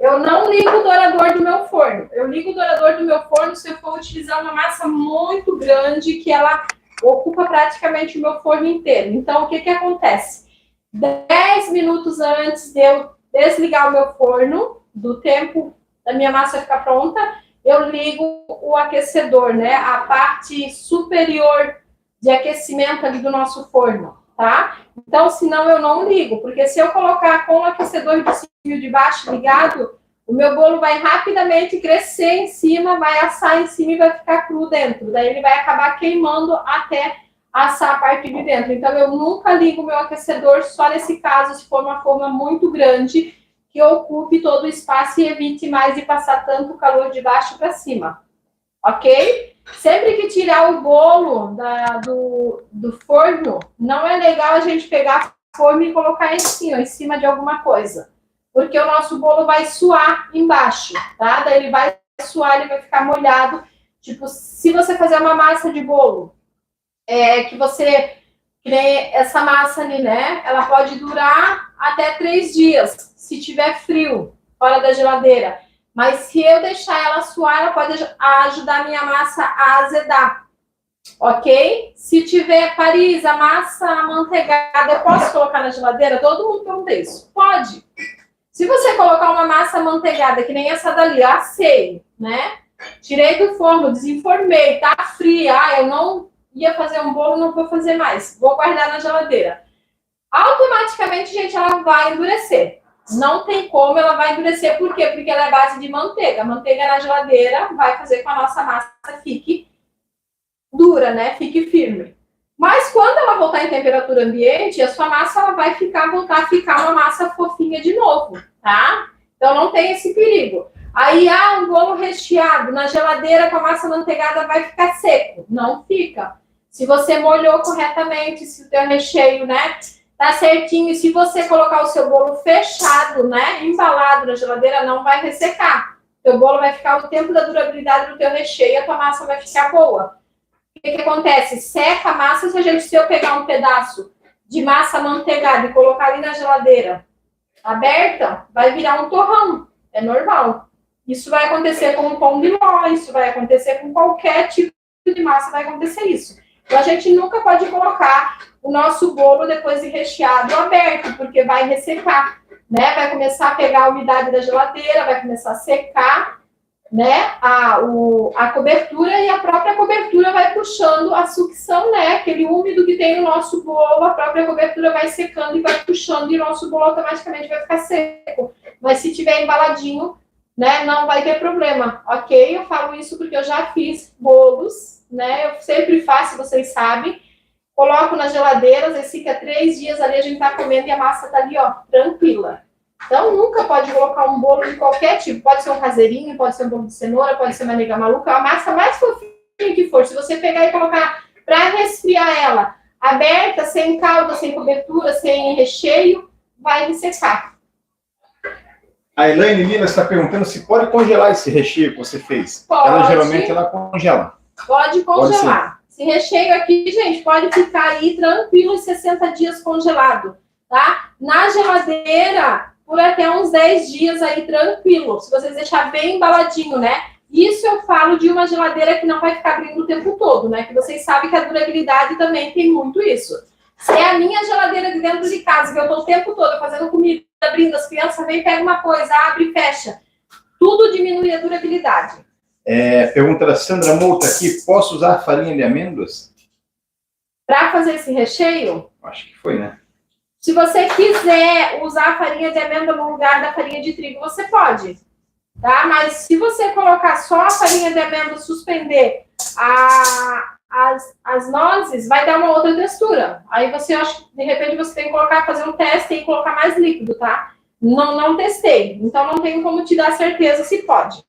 eu não ligo o dourador do meu forno. Eu ligo o dourador do meu forno se eu for utilizar uma massa muito grande que ela ocupa praticamente o meu forno inteiro. Então, o que acontece? 10 minutos antes de eu desligar o meu forno, do tempo da minha massa ficar pronta, eu ligo o aquecedor, né? A parte superior de aquecimento ali do nosso forno, tá? Então, senão eu não ligo, porque se eu colocar com o aquecedor de cima e de baixo ligado, o meu bolo vai rapidamente crescer em cima, vai assar em cima e vai ficar cru dentro. Daí ele vai acabar queimando até assar a parte de dentro. Então, eu nunca ligo o meu aquecedor, só nesse caso, se for uma forma muito grande, que ocupe todo o espaço e evite mais de passar tanto calor de baixo para cima. Ok? Sempre que tirar o bolo do forno, não é legal a gente pegar a forma e colocar assim, ó, em cima de alguma coisa. Porque o nosso bolo vai suar embaixo, tá? Daí ele vai suar, ele vai ficar molhado. Tipo, se você fazer uma massa de bolo, que nem essa massa ali, né? Ela pode durar até 3 dias, se tiver frio, fora da geladeira. Mas se eu deixar ela suar, ela pode ajudar a minha massa a azedar. Ok? Se tiver, Paris, a massa amanteigada, eu posso colocar na geladeira? Todo mundo pergunta isso. Pode. Se você colocar uma massa amanteigada, que nem essa dali, assei, né? Tirei do forno, desenformei, tá fria. Eu não ia fazer um bolo, não vou fazer mais. Vou guardar na geladeira. Automaticamente, gente, ela vai endurecer. Não tem como, ela vai endurecer. Por quê? Porque ela é base de manteiga. A manteiga na geladeira vai fazer com que a nossa massa fique dura, né? Fique firme. Mas quando ela voltar em temperatura ambiente, a sua massa ela vai voltar a ficar uma massa fofinha de novo, tá? Então não tem esse perigo. Aí, um bolo recheado na geladeira com a massa manteigada vai ficar seco. Não fica. Se você molhou corretamente, se o teu recheio, né, tá certinho, e se você colocar o seu bolo fechado, né, embalado na geladeira, não vai ressecar. O teu bolo vai ficar o tempo da durabilidade do teu recheio e a tua massa vai ficar boa. O que acontece? Seca a massa, se eu pegar um pedaço de massa manteigada e colocar ali na geladeira aberta, vai virar um torrão. É normal. Isso vai acontecer com o pão de ló, isso vai acontecer com qualquer tipo de massa, vai acontecer isso. Então, a gente nunca pode colocar o nosso bolo depois de recheado aberto, porque vai ressecar, né? Vai começar a pegar a umidade da geladeira, vai começar a secar, né? A cobertura, e a própria cobertura vai puxando a sucção, né? Aquele úmido que tem no nosso bolo, a própria cobertura vai secando e vai puxando, e o nosso bolo automaticamente vai ficar seco. Mas se tiver embaladinho, né, não vai ter problema, ok? Eu falo isso porque eu já fiz bolos, né? Eu sempre faço, vocês sabem. Coloco na geladeira, às vezes fica 3 dias ali, a gente tá comendo e a massa tá ali, ó, tranquila. Então, nunca pode colocar um bolo de qualquer tipo. Pode ser um caseirinho, pode ser um bolo de cenoura, pode ser uma nega maluca, a massa mais fofinha que for. Se você pegar e colocar para resfriar ela, aberta, sem calda, sem cobertura, sem recheio, vai ressecar. A Elaine Lina está perguntando se pode congelar esse recheio que você fez. Pode. Ela geralmente congela. Pode congelar. Esse recheio aqui, gente, pode ficar aí tranquilo em 60 dias congelado, tá? Na geladeira, por até uns 10 dias aí tranquilo, se vocês deixar bem embaladinho, né? Isso eu falo de uma geladeira que não vai ficar abrindo o tempo todo, né? Que vocês sabem que a durabilidade também tem muito isso. Se é a minha geladeira de dentro de casa, que eu tô o tempo todo fazendo comida, abrindo, as crianças vêm, pega uma coisa, abre e fecha. Tudo diminui a durabilidade. Pergunta da Sandra Mouta aqui, posso usar farinha de amêndoas? Para fazer esse recheio? Acho que foi, né? Se você quiser usar a farinha de amêndoa no lugar da farinha de trigo, você pode. Tá? Mas se você colocar só a farinha de amêndoa, suspender as nozes, vai dar uma outra textura. Aí você acha que de repente você tem que fazer um teste e colocar mais líquido, tá? Não testei, então não tenho como te dar certeza se pode.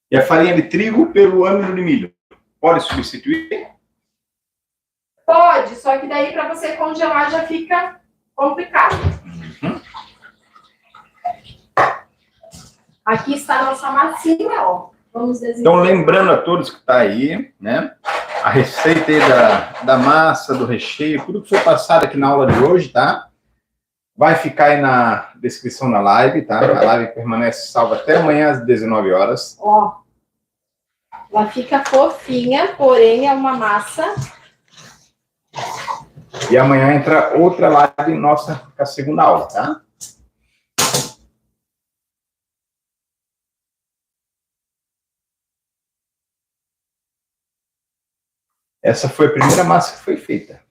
E a farinha de trigo pelo âmido de milho, pode substituir? Pode, só que daí para você congelar já fica complicado. Uhum. Aqui está a nossa massinha, ó. Vamos desenvolver. Então, lembrando a todos que está aí, né? A receita aí da massa, do recheio, tudo que foi passado aqui na aula de hoje, tá? Vai ficar aí na descrição da live, tá? A live permanece salva até amanhã às 19 horas. Ó, ela fica fofinha, porém é uma massa. E amanhã entra outra live nossa com a segunda aula, tá? Essa foi a primeira massa que foi feita.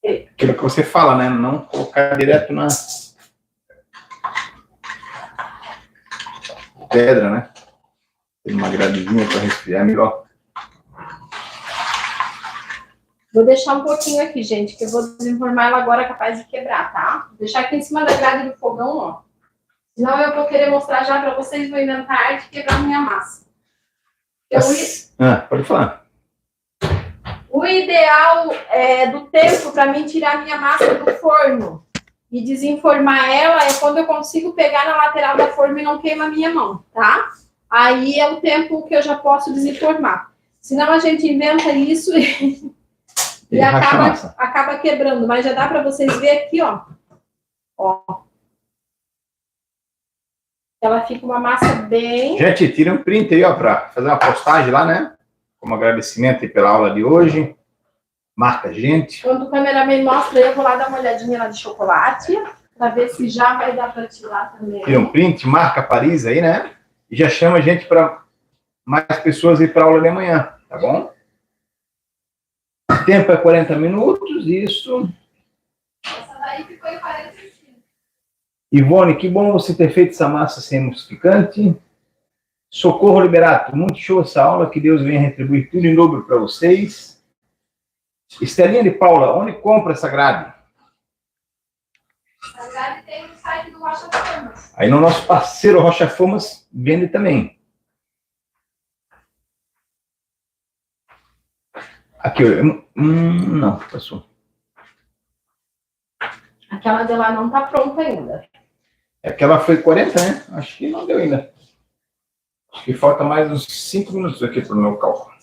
aquilo que você fala, né? Não colocar direto na pedra, né? Tem uma gradezinha para resfriar melhor. Vou deixar um pouquinho aqui, gente, que eu vou desenformar ela agora, capaz de quebrar, tá? Vou deixar aqui em cima da grade do fogão, ó. Senão eu vou querer mostrar já para vocês, vou inventar a arte de quebrar minha massa. Pode falar. O ideal do tempo para mim tirar minha massa do forno e desenformar ela é quando eu consigo pegar na lateral da forma e não queima a minha mão, tá? Aí é o tempo que eu já posso desenformar. Senão a gente inventa isso e acaba quebrando. Mas já dá para vocês verem aqui, ó. Ó. Ela fica uma massa bem... Gente, tira um print aí, ó, para fazer uma postagem lá, né? Como agradecimento aí pela aula de hoje. Marca a gente. Quando o cameraman mostra, eu vou lá dar uma olhadinha lá de chocolate, para ver se já vai dar para tirar também. Tira um print, marca Paris aí, né? E já chama a gente para mais pessoas ir para a aula de amanhã, tá bom? O tempo é 40 minutos, isso. Essa daí ficou em 45. Ivone, que bom você ter feito essa massa sem emulsificante. Socorro Liberato, muito show essa aula, que Deus venha retribuir tudo em dobro para vocês. Estelinha de Paula, onde compra essa grade? A grade tem no site do Rocha Formas. Aí no nosso parceiro Rocha Formas vende também. Aqui, não, passou. Aquela de lá não tá pronta ainda. Aquela foi 40, né? Acho que não deu ainda. Acho que falta mais uns 5 minutos aqui para o meu cálculo.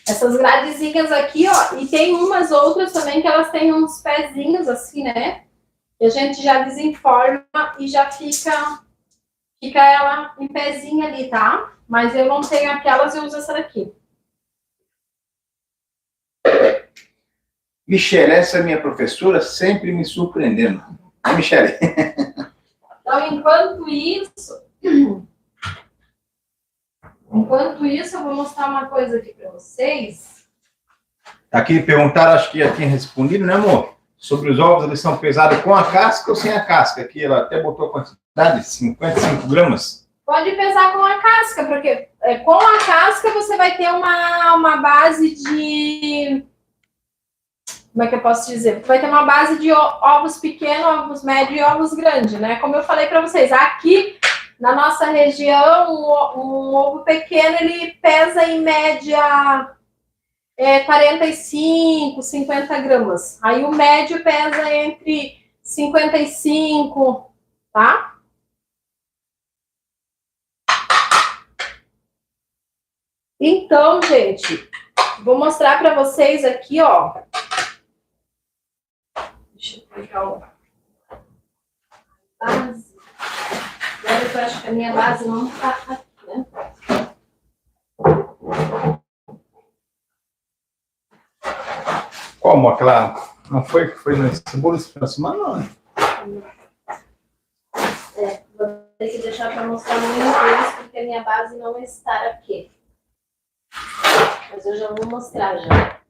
Essas gradezinhas aqui, ó, e tem umas outras também que elas têm uns pezinhos assim, né? E a gente já desenforma e já fica ela em pezinho ali, tá? Mas eu não tenho aquelas, eu uso essa daqui. Michele, essa é minha professora, sempre me surpreendendo. Michele. Então, enquanto isso, eu vou mostrar uma coisa aqui para vocês. Aqui perguntaram, acho que já tinha respondido, né, amor? Sobre os ovos, eles são pesados com a casca ou sem a casca? Aqui ela até botou a quantidade, 55 gramas. Pode pesar com a casca, porque com a casca você vai ter uma base de... Como é que eu posso dizer? Você vai ter uma base de ovos pequenos, ovos médios e ovos grandes, né? Como eu falei para vocês, aqui na nossa região, um ovo pequeno, ele pesa em média 45, 50 gramas. Aí o médio pesa entre 55, tá? Então, gente, vou mostrar para vocês aqui, ó. Deixa eu pegar o base. Agora eu acho que a minha base não está aqui, né? Como aquela... Não foi que foi nesse bolo esse final de semana, não, né? Vou ter que deixar para mostrar no inglês, porque a minha base não está aqui. Mas eu já vou mostrar já.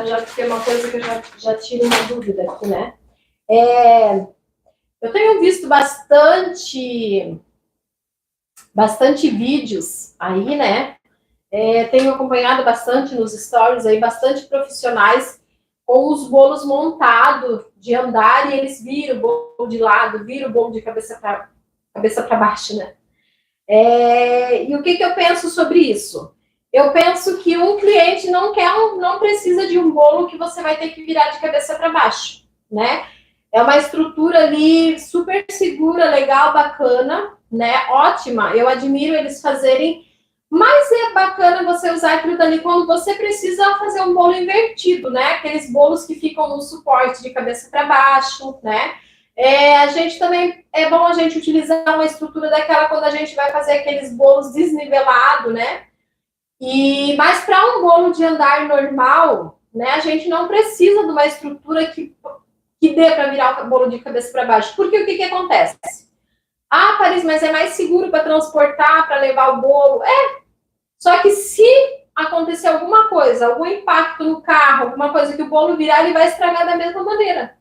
Já porque é uma coisa que eu já tiro uma dúvida aqui, né? Eu tenho visto bastante vídeos aí, né? Tenho acompanhado bastante nos stories aí, bastante profissionais com os bolos montados de andar e eles viram o bolo de lado, viram o bolo de cabeça para baixo, né? E o que eu penso sobre isso? Eu penso que um cliente não precisa de um bolo que você vai ter que virar de cabeça para baixo, né? É uma estrutura ali super segura, legal, bacana, né? Ótima. Eu admiro eles fazerem, mas é bacana você usar aquilo dali quando você precisa fazer um bolo invertido, né? Aqueles bolos que ficam no suporte de cabeça para baixo, né? A gente também, é bom a gente utilizar uma estrutura daquela quando a gente vai fazer aqueles bolos desnivelados, né? Mas para um bolo de andar normal, né, a gente não precisa de uma estrutura que dê para virar o bolo de cabeça para baixo. Porque o que acontece? Ah, Paris, mas é mais seguro para transportar, para levar o bolo. Só que se acontecer alguma coisa, algum impacto no carro, alguma coisa que o bolo virar, ele vai estragar da mesma maneira.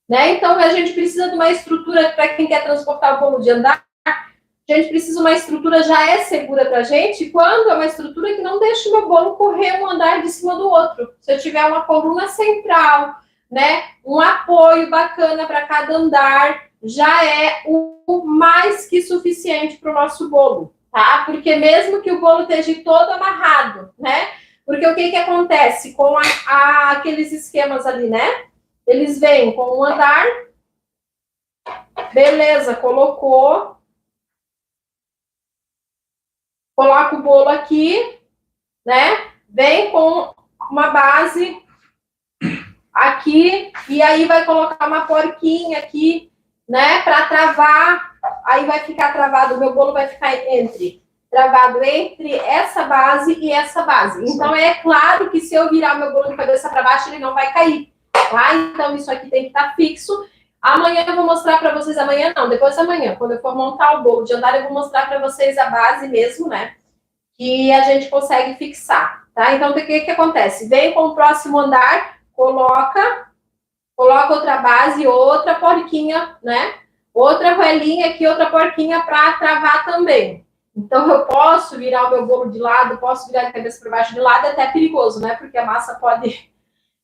Né? Então, a gente precisa de uma estrutura para quem quer transportar o bolo de andar. A gente precisa de uma estrutura já é segura para a gente, quando é uma estrutura que não deixa o meu bolo correr um andar de cima do outro. Se eu tiver uma coluna central, né, um apoio bacana para cada andar, já é o mais que suficiente para o nosso bolo, tá? Porque mesmo que o bolo esteja todo amarrado, né? Porque o que acontece com aqueles esquemas ali, né? Eles vêm com um andar, beleza, colocou, coloca o bolo aqui, né? Vem com uma base aqui, e aí vai colocar uma porquinha aqui, né? Para travar, aí vai ficar travado, o meu bolo vai ficar travado entre essa base e essa base. Então, é claro que se eu virar meu bolo de cabeça para baixo, ele não vai cair, tá? Então, isso aqui tem que estar fixo. Amanhã eu vou mostrar para vocês, amanhã não, depois da manhã, quando eu for montar o bolo de andar, eu vou mostrar para vocês a base mesmo, né? Que a gente consegue fixar, tá? Então, o que acontece? Vem com o próximo andar, coloca outra base, outra porquinha, né? Outra roelinha aqui, outra porquinha para travar também. Então, eu posso virar o meu bolo de lado, posso virar de cabeça para baixo de lado, é até perigoso, né? Porque a massa pode...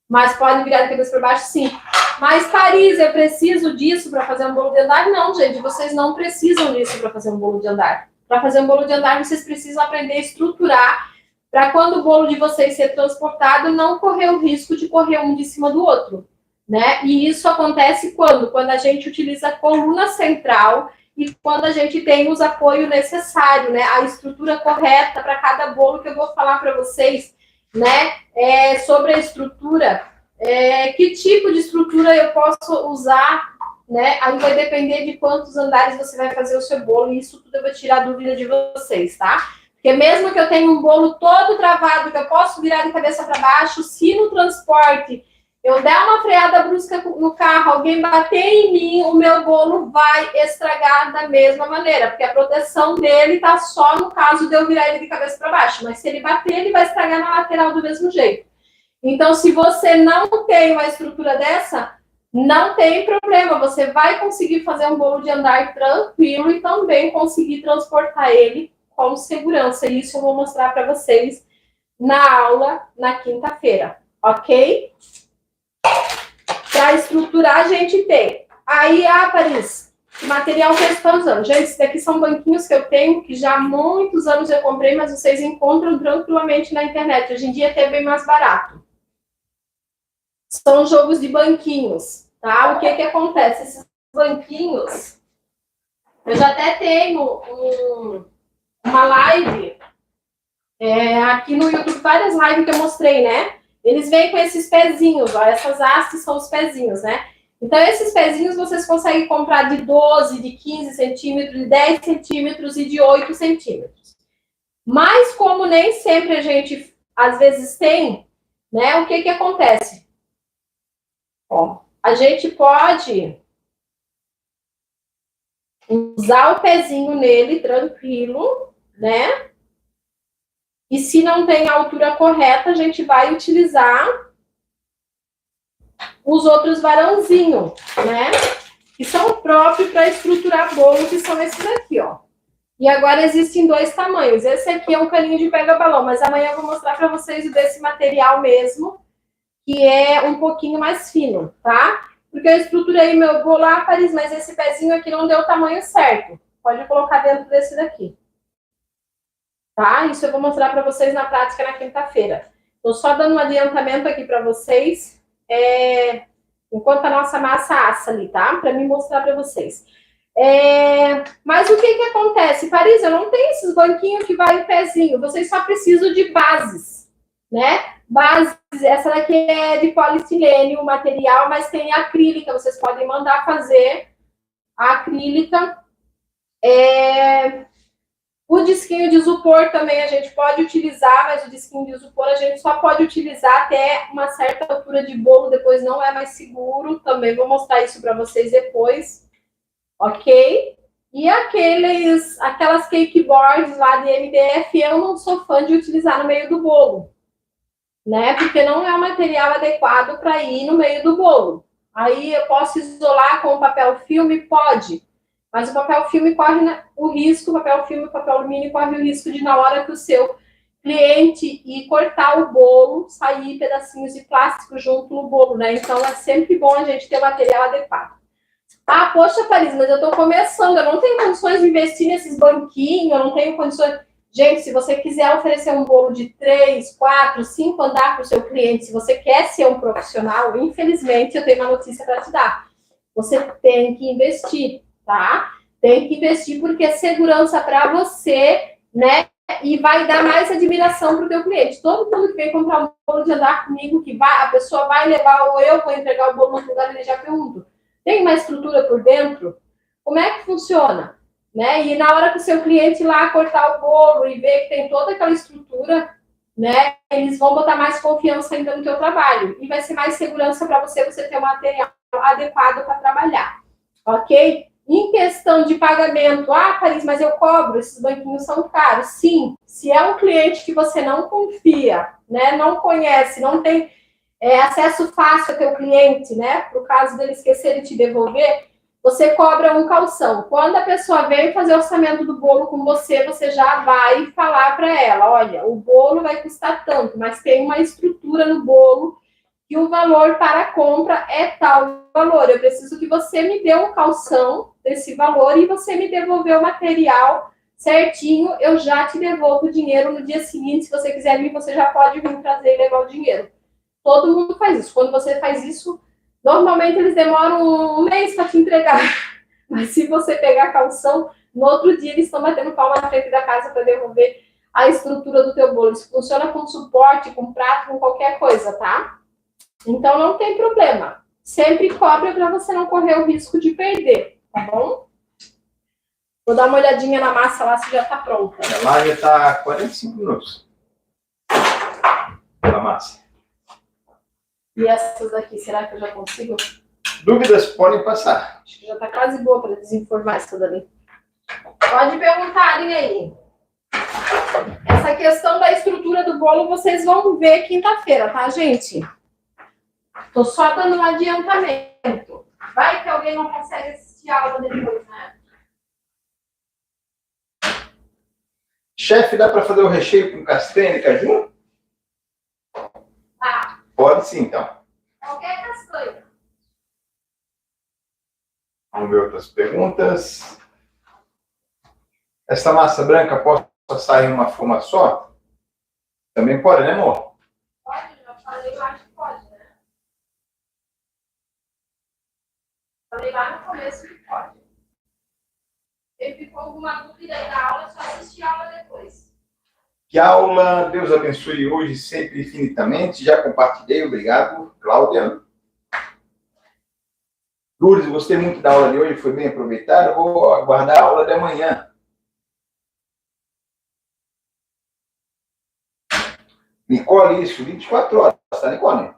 Mas pode virar de cabeça para baixo, sim. Mas, Paris, eu preciso disso para fazer um bolo de andar? Não, gente, vocês não precisam disso para fazer um bolo de andar. Para fazer um bolo de andar, vocês precisam aprender a estruturar para quando o bolo de vocês ser transportado, não correr o risco de correr um de cima do outro, né? E isso acontece quando a gente utiliza a coluna central e quando a gente tem os apoios necessários, né? A estrutura correta para cada bolo, que eu vou falar para vocês, né? Sobre a estrutura, que tipo de estrutura eu posso usar, né? Aí vai depender de quantos andares você vai fazer o seu bolo, e isso tudo eu vou tirar a dúvida de vocês, tá? Porque mesmo que eu tenha um bolo todo travado, que eu posso virar de cabeça para baixo, se no transporte eu der uma freada brusca no carro, alguém bater em mim, o meu bolo vai estragar da mesma maneira, porque a proteção dele tá só no caso de eu virar ele de cabeça para baixo, mas se ele bater, ele vai estragar na lateral do mesmo jeito. Então, se você não tem uma estrutura dessa, não tem problema, você vai conseguir fazer um bolo de andar tranquilo e também conseguir transportar ele com segurança. E isso eu vou mostrar para vocês na aula na quinta-feira, ok? Para estruturar, a gente tem. Aí, Paris, que material que eu estou usando? Gente, esses daqui são banquinhos que eu tenho, que já há muitos anos eu comprei, mas vocês encontram tranquilamente na internet. Hoje em dia é até bem mais barato. São jogos de banquinhos, tá? O que acontece? Esses banquinhos, eu já até tenho uma live aqui no YouTube, várias lives que eu mostrei, né? Eles vêm com esses pezinhos, ó, essas hastes são os pezinhos, né? Então, esses pezinhos vocês conseguem comprar de 12, de 15 centímetros, de 10 centímetros e de 8 centímetros. Mas, como nem sempre a gente, às vezes, tem, né? O que acontece? Ó, a gente pode usar o pezinho nele, tranquilo, né? E se não tem a altura correta, a gente vai utilizar os outros varãozinhos, né? Que são próprios para estruturar bolo, que são esses aqui, ó. E agora existem dois tamanhos. Esse aqui é um caninho de pega-balão, mas amanhã eu vou mostrar para vocês o desse material mesmo, que é um pouquinho mais fino, tá? Porque eu estruturei meu bolo, Paris, mas esse pezinho aqui não deu o tamanho certo. Pode colocar dentro desse daqui. Tá? Isso eu vou mostrar para vocês na prática na quinta-feira. Estou só dando um adiantamento aqui para vocês, enquanto a nossa massa assa ali, tá? Para me mostrar para vocês. Mas o que acontece? Paris, eu não tenho esses banquinhos que vai o pezinho. Vocês só precisam de bases, né? Bases, essa daqui é de polissilene, o material, mas tem acrílica. Vocês podem mandar fazer a acrílica. O disquinho de isopor também a gente pode utilizar, mas o disquinho de isopor a gente só pode utilizar até uma certa altura de bolo, depois não é mais seguro. Também vou mostrar isso para vocês depois, ok? E aquelas cake boards lá de MDF, eu não sou fã de utilizar no meio do bolo, né? Porque não é um material adequado para ir no meio do bolo. Aí eu posso isolar com papel filme? Pode. Mas o papel filme corre o risco, o papel filme, o papel alumínio corre o risco de, na hora que o seu cliente ir cortar o bolo, sair pedacinhos de plástico junto no bolo, né? Então é sempre bom a gente ter o material adequado. Ah, poxa, Paris, mas eu estou começando, eu não tenho condições de investir nesses banquinhos, eu não tenho condições. Gente, se você quiser oferecer um bolo de 3, 4, 5 andar para o seu cliente, se você quer ser um profissional, infelizmente eu tenho uma notícia para te dar. Você tem que investir, tá? Tem que investir porque é segurança para você, né? E vai dar mais admiração para o teu cliente. Todo mundo que vem comprar um bolo de andar comigo, a pessoa vai levar ou eu vou entregar o bolo no outro lugar, ele já pergunta: tem uma estrutura por dentro? Como é que funciona? Né? E na hora que o seu cliente ir lá cortar o bolo e ver que tem toda aquela estrutura, né, eles vão botar mais confiança ainda no teu trabalho. E vai ser mais segurança para você ter um material adequado para trabalhar. Ok? Em questão de pagamento, Paris, mas eu cobro, esses banquinhos são caros. Sim, se é um cliente que você não confia, né, não conhece, não tem acesso fácil ao teu cliente, né, para o caso dele esquecer de te devolver, você cobra um calção. Quando a pessoa vem fazer o orçamento do bolo com você, você já vai falar para ela: olha, o bolo vai custar tanto, mas tem uma estrutura no bolo e o valor para a compra é tal valor. Eu preciso que você me dê um calção desse valor e você me devolver o material certinho. Eu já te devolvo o dinheiro no dia seguinte. Se você quiser vir, você já pode vir trazer e levar o dinheiro. Todo mundo faz isso. Quando você faz isso, normalmente eles demoram um mês para te entregar. Mas se você pegar calção, no outro dia eles estão batendo palma na frente da casa para devolver a estrutura do teu bolo. Isso funciona com suporte, com prato, com qualquer coisa, tá? Então não tem problema. Sempre cobra para você não correr o risco de perder, tá bom? Vou dar uma olhadinha na massa lá se já tá pronta. Lá já tá 45 minutos. A massa. E essas aqui, será que eu já consigo? Dúvidas podem passar. Acho que já tá quase boa para desenformar isso dali. Pode perguntarem aí. Essa questão da estrutura do bolo vocês vão ver quinta-feira, tá, gente? Tô só dando um adiantamento. Vai que alguém não consegue assistir a aula depois, né? Chefe, dá para fazer o recheio com castanha e caju? Tá. Pode sim, então. Qualquer castanha. Vamos ver outras perguntas. Essa massa branca pode passar em uma forma só? Também pode, né, amor? Pode, já falei, eu acho que pode, né? Falei lá no começo que pode. Se ficou alguma dúvida aí da aula, é só assistir a aula depois. Que aula, Deus abençoe hoje sempre infinitamente. Já compartilhei, obrigado, Cláudia. Lourdes, gostei muito da aula de hoje, foi bem aproveitada. Vou aguardar a aula de amanhã. Nicole, isso, 24 horas, tá, Nicole?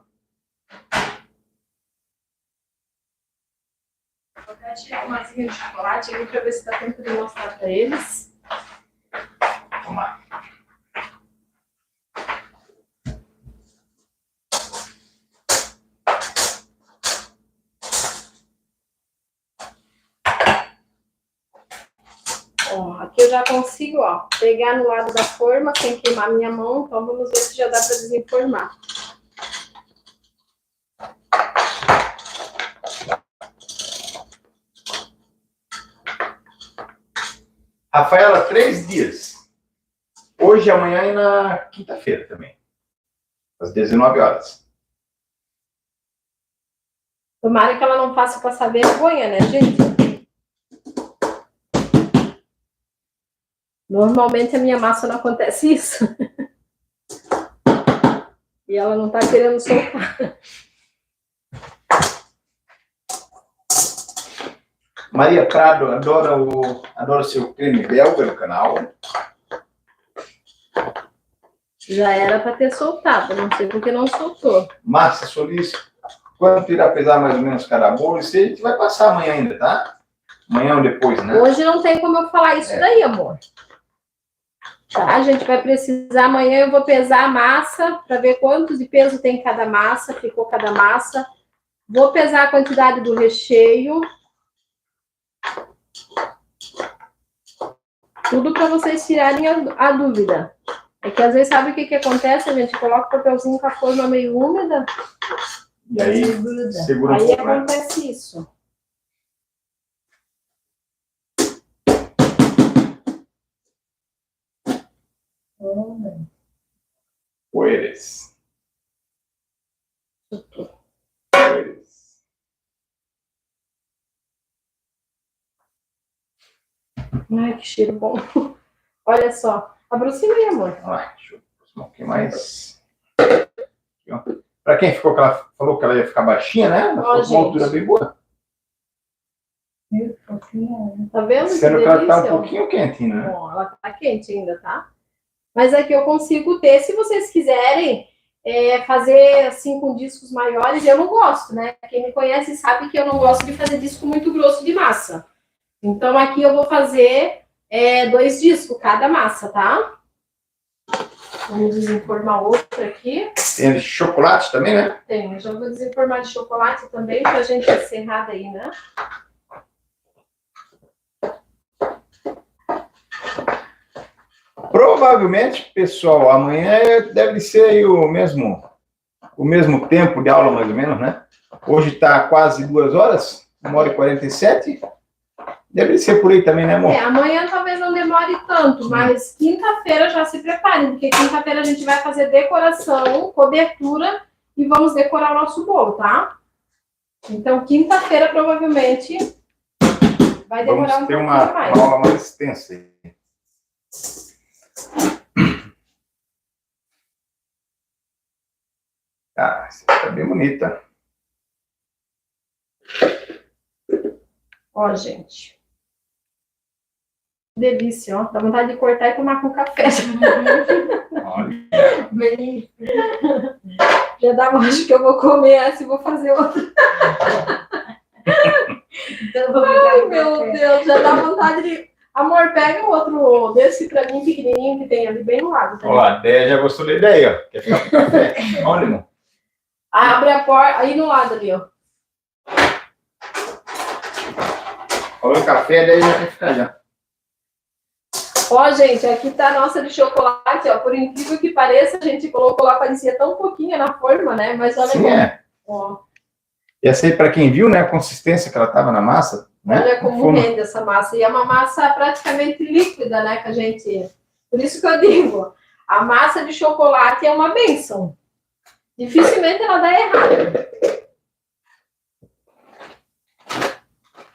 Vou até tirar uma masinha de chocolate aqui para ver se dá tempo de mostrar para eles. Vamos lá. Ó, aqui eu já consigo, ó, pegar no lado da forma sem queimar minha mão. Então vamos ver se já dá para desenformar. Rafaela, 3 dias. Hoje, amanhã e na quinta-feira também. Às 19 horas. Tomara que ela não faça passar vergonha, né, gente? Normalmente a minha massa não acontece isso. E ela não tá querendo soltar. Maria Prado, adora o seu creme belga no canal. Já era para ter soltado, não sei porque não soltou. Márcia Solis, quanto irá pesar mais ou menos cada bolo? Isso a gente vai passar amanhã ainda, tá? Amanhã ou depois, né? Hoje não tem como eu falar isso daí, amor. Tá, a gente vai precisar, amanhã eu vou pesar a massa, para ver quanto de peso tem cada massa, ficou cada massa. Vou pesar a quantidade do recheio. Tudo para vocês tirarem a dúvida. É que às vezes sabe o que acontece? A gente coloca o papelzinho com a forma meio úmida. E aí, segura um aí pouco, né? acontece isso. Poeres. Ai, que cheiro bom. Olha só. Aproxima aí, amor. Deixa eu aproximar um pouquinho mais. Para quem ficou, que ela falou que ela ia ficar baixinha, né? Ela ficou com uma altura bem boa. Tá vendo? Sendo que ela tá um pouquinho quente, né? Bom, ela tá quente ainda, tá? Mas aqui eu consigo ter, se vocês quiserem fazer assim com discos maiores, eu não gosto, né? Quem me conhece sabe que eu não gosto de fazer disco muito grosso de massa. Então aqui eu vou fazer 2 discos cada massa, tá? Vamos desenformar outra aqui. Tem de chocolate também, né? Tem, já vou desenformar de chocolate também, pra gente encerrar daí, né? Provavelmente, pessoal, amanhã deve ser aí o mesmo tempo de aula, mais ou menos, né? Hoje está quase 2 horas, 1h47. Deve ser por aí também, né, amor? Amanhã talvez não demore tanto, mas quinta-feira já se preparem, porque quinta-feira a gente vai fazer decoração, cobertura e vamos decorar o nosso bolo, tá? Então, quinta-feira provavelmente vai demorar um pouquinho mais. Vamos ter uma aula mais extensa aí. Essa tá bem bonita. Ó, gente. Delícia, ó. Dá vontade de cortar e tomar com café. Olha. Já dá, acho que eu vou comer essa e vou fazer outra. Ai, meu Deus, já dá vontade de... Amor, pega outro desse pra mim, pequenininho, que tem ali bem no lado. Tá? Ó, a Déia já gostou da ideia, ó. Quer ficar com café? Olha, irmão. Abre a porta, aí no lado ali, ó. Olha o café, daí já quer ficar já. Ó, gente, aqui tá a nossa de chocolate, ó. Por incrível que pareça, a gente colocou lá, parecia tão pouquinho na forma, né? Mas olha Sim, ó. E essa aí, para quem viu, né, a consistência que ela tava na massa, né? Olha como rende essa massa. E é uma massa praticamente líquida, né, que a gente... Por isso que eu digo, a massa de chocolate é uma bênção. Dificilmente ela dá errado.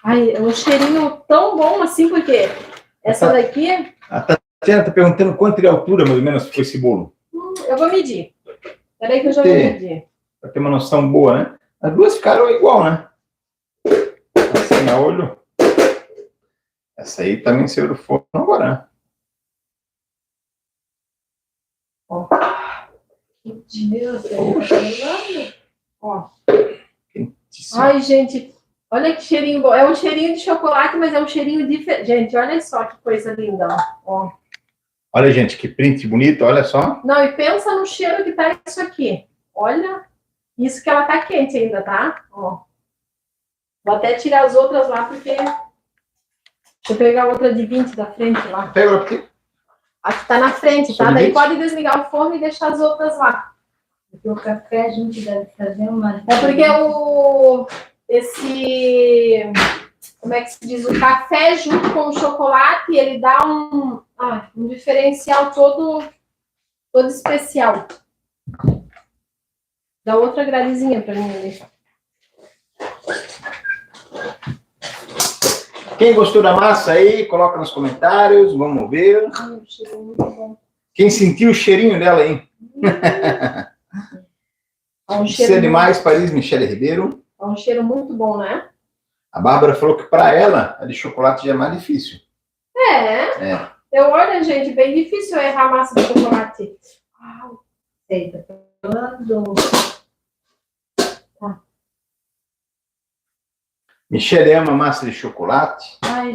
Ai, é um cheirinho tão bom assim, porque essa daqui... A Tatiana tá perguntando quanto de altura, mais ou menos, foi esse bolo. Eu vou medir. Peraí que eu já vou medir. Para ter uma noção boa, né? As duas ficaram igual, né? Assim, a olho. Essa aí também saiu do forno agora, né? Ó. Meu Deus, ó. Quentíssimo. Ai, gente, olha que cheirinho bom. É um cheirinho de chocolate, mas é um cheirinho diferente. Gente, olha só que coisa linda, ó. Olha, gente, que print bonito, olha só. Não, e pensa no cheiro que tá isso aqui. Olha, isso que ela tá quente ainda, tá? Ó. Vou até tirar as outras lá, porque... Deixa eu pegar outra de 20 da frente lá. Pega aqui. Aqui tá na frente, tá? Daí pode desligar o forno e deixar as outras lá. Porque o café a gente deve fazer uma... É porque como é que se diz? O café junto com o chocolate, ele dá um diferencial todo especial. Dá outra gradezinha pra mim ali. Quem gostou da massa aí, coloca nos comentários, vamos ver. Ai, o cheiro é muito bom. Quem sentiu o cheirinho dela aí? Você demais, Paris Michele Ribeiro. É um cheiro muito bom, né? A Bárbara falou que para ela, a de chocolate já é mais difícil. Olha, gente, bem difícil eu errar a massa de chocolate. Eita, falando. Tá. Michele ama massa de chocolate. Ai,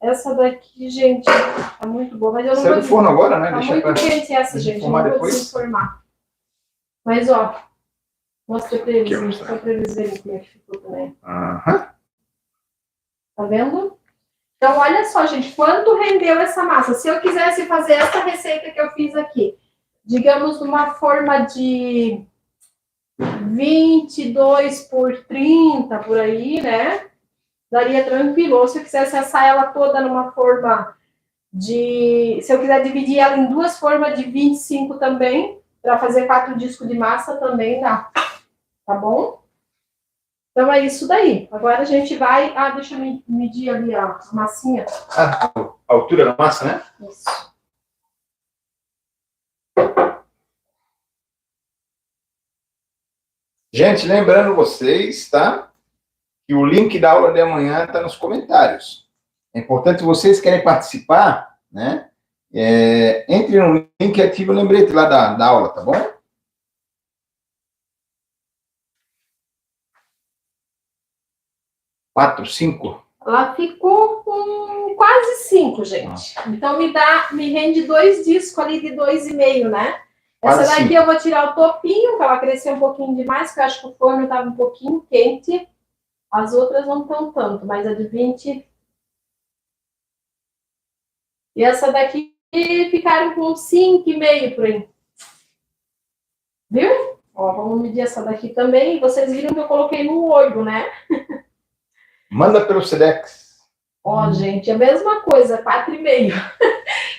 essa daqui, gente, tá muito boa, mas eu não Saiu vou... do forno agora, né? Tá Deixa muito pra quente essa, gente, eu não vou depois. desinformar. Mas, ó, mostra pra eles, Aqui, gente, só pra eles verem como é que ficou também. Aham. Tá vendo? Então, olha só, gente, quanto rendeu essa massa? Se eu quisesse fazer essa receita que eu fiz aqui, digamos, numa forma de 22 por 30, por aí, né? Daria tranquilo. Ou se eu quisesse assar ela toda numa forma de... Se eu quiser dividir ela em duas formas de 25 também, para fazer 4 discos de massa também dá. Tá bom? Então é isso daí. Agora a gente vai... Ah, deixa eu medir ali a massinha. A altura da massa, né? Isso. Gente, lembrando vocês, tá? Que o link da aula de amanhã está nos comentários. É importante vocês que querem participar, né? Entre no link e ative o lembrete lá da aula, tá bom? Quatro, 5? Ela ficou com quase 5, gente. Então me rende 2 discos ali de 2,5, né? Essa Quase daqui 5. eu vou tirar o topinho, que ela cresceu um pouquinho demais, porque eu acho que o forno estava um pouquinho quente. As outras não estão tanto, mas a de 20. E essa daqui ficaram com 5,5 por aí. Viu? Ó, vamos medir essa daqui também. Vocês viram que eu coloquei no olho, né? Manda pelo Sedex. Ó, gente, a mesma coisa, 4,5.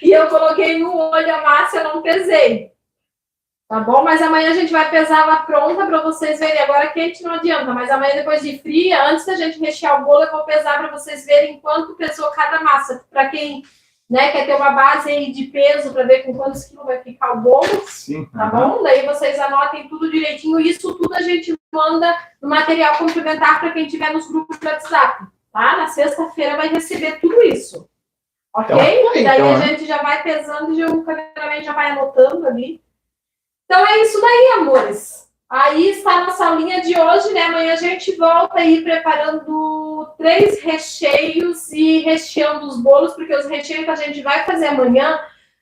E eu coloquei no olho a massa, eu não pesei. Tá bom? Mas amanhã a gente vai pesar ela pronta para vocês verem. Agora quente não adianta, mas amanhã depois de fria, antes da gente rechear o bolo, eu vou pesar para vocês verem quanto pesou cada massa. Para quem, né, quer ter uma base aí de peso para ver com quantos quilos vai ficar o bolo. Sim. Tá bom? Daí vocês anotem tudo direitinho. Isso tudo a gente manda no material complementar para quem tiver nos grupos de WhatsApp. Tá? Na sexta-feira vai receber tudo isso. Ok? Então, daí a né? gente já vai pesando e o cameraman já vai anotando ali. Então é isso daí, amores. Aí está a nossa aulinha de hoje, né? Amanhã a gente volta aí preparando 3 recheios e recheando os bolos, porque os recheios que a gente vai fazer amanhã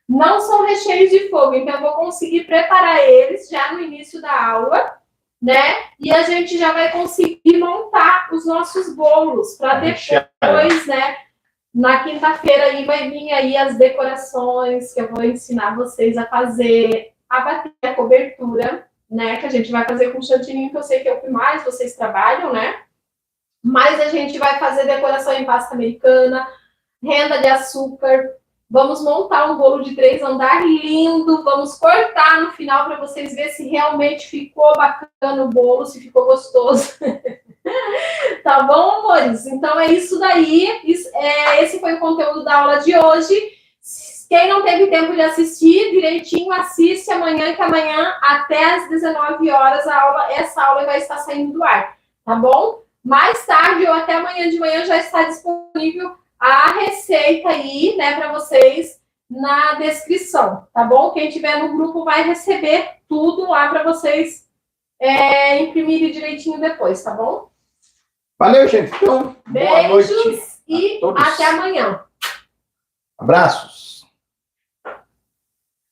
não são recheios de fogo, então eu vou conseguir preparar eles já no início da aula, né? E a gente já vai conseguir montar os nossos bolos para depois, né? Na quinta-feira aí vai vir aí as decorações que eu vou ensinar vocês a fazer, a bater a cobertura, né? Que a gente vai fazer com chantininho, que eu sei que é o que mais vocês trabalham, né? Mas a gente vai fazer decoração em pasta americana, renda de açúcar. Vamos montar um bolo de 3 andares lindo. Vamos cortar no final para vocês verem se realmente ficou bacana o bolo, se ficou gostoso. Tá bom, amores? Então é isso daí. Esse foi o conteúdo da aula de hoje. Quem não teve tempo de assistir direitinho, assiste amanhã, que amanhã, até às 19 horas, essa aula vai estar saindo do ar. Tá bom? Mais tarde ou até amanhã de manhã já está disponível a receita aí, né, para vocês na descrição, tá bom? Quem tiver no grupo vai receber tudo lá para vocês imprimirem direitinho depois, tá bom? Valeu, gente. Então, boa noite Beijos e a todos. até amanhã. Abraços.